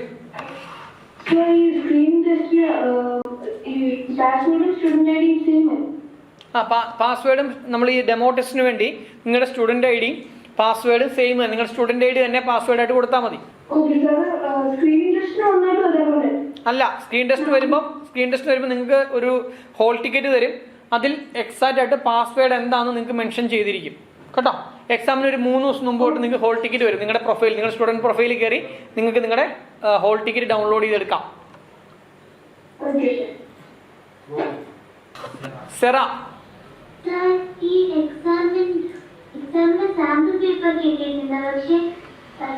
ആ, പാസ്വേഡും നമ്മൾ ഈ ഡെമോ ടെസ്റ്റിന് വേണ്ടി നിങ്ങളുടെ സ്റ്റുഡൻറ് ഐ ഡിയും പാസ്വേഡും സെയിം, നിങ്ങളുടെ സ്റ്റുഡൻറ് ഐ ഡി തന്നെ പാസ്വേഡായിട്ട് കൊടുത്താൽ മതി. അല്ല, സ്ക്രീൻ ടെസ്റ്റ് വരുമ്പോൾ നിങ്ങൾക്ക് ഒരു ഹോൾ ടിക്കറ്റ് തരും. അതിൽ എക്സാക്റ്റ് ആയിട്ട് പാസ്വേഡ് എന്താണെന്ന് നിങ്ങൾക്ക് മെൻഷൻ ചെയ്തിരിക്കും കേട്ടോ. എക്സാമിന് ഒരു 3 ദിവസം മുമ്പ് തൊട്ട് നിങ്ങൾക്ക് ഹോൾ ടിക്കറ്റ് വരും. നിങ്ങളുടെ പ്രൊഫൈൽ, നിങ്ങളുടെ സ്റ്റുഡൻറ് പ്രൊഫൈലിൽ കയറി നിങ്ങൾക്ക് നിങ്ങളുടെ ഹോൾ ടിക്കറ്റ് ഡൗൺലോഡ് ചെയ്തെടുക്കാം. സെറ, ഈ എക്സാമിന്റെ സാമ്പിൾ പേപ്പർ കിട്ടിയിട്ടുണ്ട്, പക്ഷേ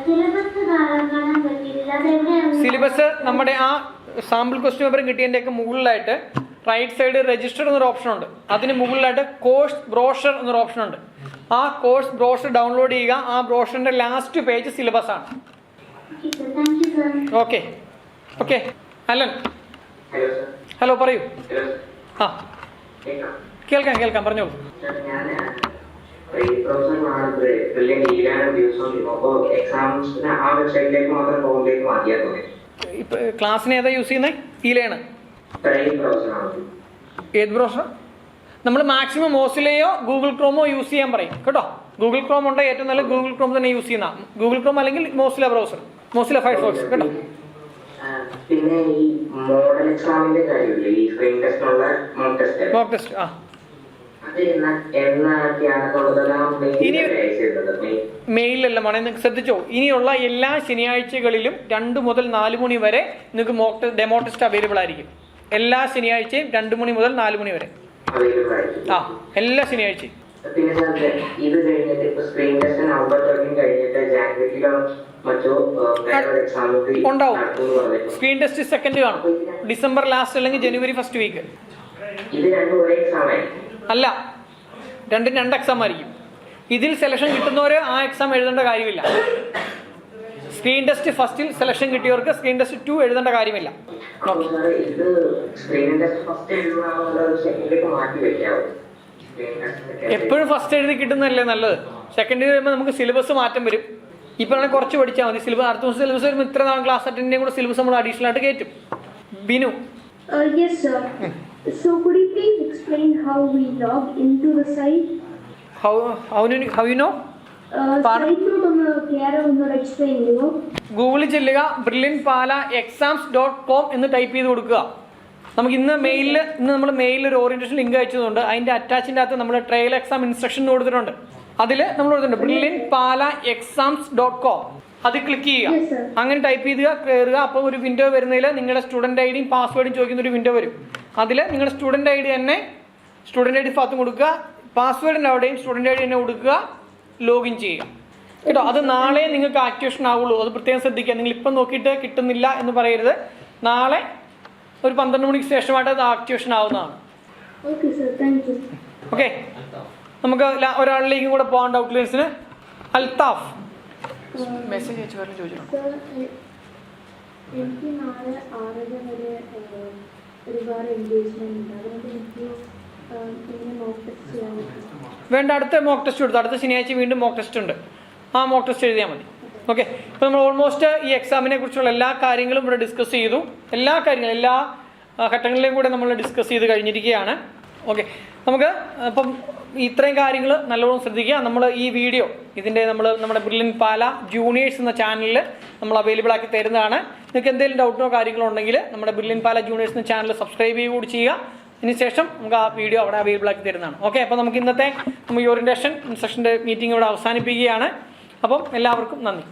സിലബസ് കാണാൻ പറ്റിയില്ല. സിലബസ് നമ്മുടെ ആ സാമ്പിൾ ക്വസ്റ്റ്യൻ പേപ്പർ കിട്ടിയതിൻ്റെയൊക്കെ മുകളിലായിട്ട് റൈറ്റ് സൈഡ് രജിസ്റ്റർ എന്നൊരു ഓപ്ഷൻ ഉണ്ട്. അതിന് മുകളിലായിട്ട് കോഴ്സ് ബ്രോഷർ എന്നൊരു ഓപ്ഷൻ ഉണ്ട്. ആ കോഴ്സ് ബ്രോഷർ ഡൗൺലോഡ് ചെയ്യുക. ആ ബ്രോഷറിന്റെ ലാസ്റ്റ് പേജ് സിലബസ് ആണ്. Okay okay. അലൻ, ഹലോ, പറയൂ. ആ, കേൾക്കാം, പറഞ്ഞോളൂ. ക്ലാസ്സിന് ഏതാ യൂസ് ചെയ്യുന്നത്? ഈലയാണ്. ഏത് ബ്രൗസർ? നമ്മൾ മാക്സിമം മോസിലയോ ഗൂഗിൾ ക്രോമോ യൂസ് ചെയ്യാൻ പറയും കേട്ടോ. ഗൂഗിൾ ക്രോം ഉണ്ടെങ്കിൽ ഏറ്റവും നല്ല ഗൂഗിൾ ക്രോം തന്നെ യൂസ് ചെയ്യുന്ന. ഗൂഗിൾ ക്രോം അല്ലെങ്കിൽ മോസില ബ്രൗസർ, മോസില ഫയർഫോക്സ് കേട്ടോ. പിന്നെ ഈ മോഡൽ എക്സാമിന്റെ കാര്യമില്ലേ, ഈ സ്ക്രീൻ ടെസ്റ്റിനുള്ള മോക്ക് ടെസ്റ്റ്, ആ, ഇനി മെയിലല്ല മോനെ, നിങ്ങൾക്ക് ശ്രദ്ധിച്ചോ. ഇനിയുള്ള എല്ലാ ശനിയാഴ്ചകളിലും 2 മുതൽ 4 മണി വരെ നിങ്ങൾക്ക് ഡെമോ ടെസ്റ്റ് അവൈലബിൾ ആയിരിക്കും. എല്ലാ ശനിയാഴ്ചയും 2 മണി മുതൽ 4 മണി വരെ. ആ, എല്ലാ ശനിയാഴ്ചയും. പിന്നെ ഇത് കഴിഞ്ഞിട്ട് ഇപ്പൊ സ്ക്രീൻ ടെസ്റ്റ് നവംബർ 13 കഴിഞ്ഞിട്ട് ജാനുവരിയിലോ മറ്റോ ഉണ്ടാവും. സ്ക്രീൻ ടെസ്റ്റ് 2nd കാണും, ഡിസംബർ ലാസ്റ്റ് അല്ലെങ്കിൽ ജനുവരി 1st വീക്ക്. ഇത് രണ്ടും ഒരേ എക്സാം ആയിരിക്കും? അല്ല, 2 എക്സാം ആയിരിക്കും. ഇതിൽ സെലക്ഷൻ കിട്ടുന്നവര് ആ എക്സാം എഴുതേണ്ട കാര്യമില്ല. സ്ക്രീൻ ടെസ്റ്റ് ഫസ്റ്റിൽ സെലക്ഷൻ കിട്ടിയവർക്ക് സ്ക്രീൻ ടെസ്റ്റ് 2 എഴുതേണ്ട കാര്യമില്ല. എപ്പോഴും ഫസ്റ്റ് എഴുതി കിട്ടുന്നതല്ലേ നല്ലത്. സെക്കൻഡ് ഇയർ വരുമ്പോൾ നമുക്ക് സിലബസ് മാറ്റം വരും. ഇപ്പൊ കുറച്ച് പഠിച്ചാൽ മതി. സിലബസ് അടുത്ത ദിവസം സിലബസ് വരുമ്പോൾ ഇത്ര നാൾ ക്ലാസ് അറ്റൻഡിൻ്റെയും കൂടെ സിലബസ് നമ്മൾ അഡീഷണൽ ആയിട്ട് കയറ്റും. Binu, So could you please explain how we log into the site? how you know? Site ഒന്ന് ക്ലിയർ ഒന്ന് എക്സ്പ്ലെയിൻ ചെയ്യുമോ? ഗൂഗിളിൽ ചെല്ലുക, brilliantpalaexams.com എന്ന് ടൈപ്പ് ചെയ്ത് കൊടുക്കുക. നമുക്ക് ഇന്ന് നമ്മൾ മെയിലിൽ ഒരു ഓറിയന്റേഷൻ ലിങ്ക് അയച്ചതുകൊണ്ട് അതിന്റെ അറ്റാച്ചിൻ്റെ അകത്ത് നമ്മൾ ട്രയൽ എക്സാം ഇൻസ്ട്രക്ഷൻ കൊടുത്തിട്ടുണ്ട്. അതിൽ നമ്മൾ കൊടുത്തിട്ടുണ്ട് brilliantpalaexams.com. അത് ക്ലിക്ക് ചെയ്യുക. അങ്ങനെ ടൈപ്പ് ചെയ്ത് കയറുക. അപ്പോൾ ഒരു വിൻഡോ വരുന്നതിൽ നിങ്ങളുടെ സ്റ്റുഡൻറ് ഐ ഡിയും പാസ്വേഡും ചോദിക്കുന്ന ഒരു വിൻഡോ വരും. അതിൽ നിങ്ങളുടെ സ്റ്റുഡൻറ് ഐ ഡി തന്നെ സ്റ്റുഡൻറ് ഐ ഡി ഭാഗത്തും കൊടുക്കുക, പാസ്വേഡിൻ്റെ അവിടെയും സ്റ്റുഡൻറ് ഐ ഡി തന്നെ കൊടുക്കുക, ലോഗിൻ ചെയ്യുക കേട്ടോ. അത് നാളെ നിങ്ങൾക്ക് ആക്ടിവേഷൻ ആവുള്ളൂ. അത് പ്രത്യേകം ശ്രദ്ധിക്കുക. നിങ്ങൾ ഇപ്പം നോക്കിയിട്ട് കിട്ടുന്നില്ല എന്ന് പറയരുത്. നാളെ ഒരു 12 മണിക്ക് ശേഷമായിട്ട് അത് ആക്ടിവേഷൻ ആവുന്നതാണ്. Okay sir, thank you. Okay, നമുക്ക് ഒരാളിലേക്കും കൂടെ പോകാൻ ഡൗട്ട്ലെൻസിന്. അൽത്താഫ് മെസ്സേജ് അയച്ചു പറഞ്ഞു ചോദിച്ചു. Sir, എനിക്ക് നാളെ 6:30 വരെ ഒരുപാട് എൻഗേജ്മെന്റ് ഉണ്ട്. അതുകൊണ്ട് എനിക്ക് ഇങ്ങനെ മോക്ക് ടെസ്റ്റ് ചെയ്യാൻ പറ്റും. വേണ്ട, അടുത്ത മോക്ക് ടെസ്റ്റ് കൊടുത്തു. അടുത്ത ശനിയാഴ്ച വീണ്ടും മോക്ക് ടെസ്റ്റ് ഉണ്ട്. ആ മോക്ക് ടെസ്റ്റ് എഴുതിയാൽ മതി. ഓക്കെ, ഇപ്പോൾ നമ്മൾ ഓൾമോസ്റ്റ് ഈ എക്സാമിനെ കുറിച്ചുള്ള എല്ലാ കാര്യങ്ങളും ഇവിടെ ഡിസ്കസ് ചെയ്തു. എല്ലാ ഘട്ടങ്ങളിലെയും കൂടെ നമ്മൾ ഡിസ്കസ് ചെയ്ത് കഴിഞ്ഞിരിക്കുകയാണ്. ഓക്കെ, നമുക്ക് അപ്പം ഇത്രയും കാര്യങ്ങൾ നല്ലോണം ശ്രദ്ധിക്കുക. നമ്മൾ ഈ വീഡിയോ നമ്മുടെ ബ്രില്യൻറ്റ് പാല ജൂനിയേഴ്സ് എന്ന ചാനലിൽ നമ്മൾ അവൈലബിൾ ആക്കി തരുന്നതാണ്. നിങ്ങൾക്ക് എന്തെങ്കിലും ഡൗട്ടോ കാര്യങ്ങളോ ഉണ്ടെങ്കിൽ നമ്മുടെ ബ്രില്യൻറ്റ് പാല ജൂനിയേഴ്സ് എന്ന ചാനൽ സബ്സ്ക്രൈബ് ചെയ്യുക കൂടി ചെയ്യുക. അതിനുശേഷം നമുക്ക് ആ വീഡിയോ അവിടെ അവൈലബിൾ ആക്കി തരുന്നതാണ്. ഓക്കെ, അപ്പോൾ നമുക്ക് ഇന്നത്തെ ഈ ഓറിയന്റേഷൻ സെഷൻ്റെ മീറ്റിംഗ് ഇവിടെ അവസാനിപ്പിക്കുകയാണ്. അപ്പം എല്ലാവർക്കും നന്ദി.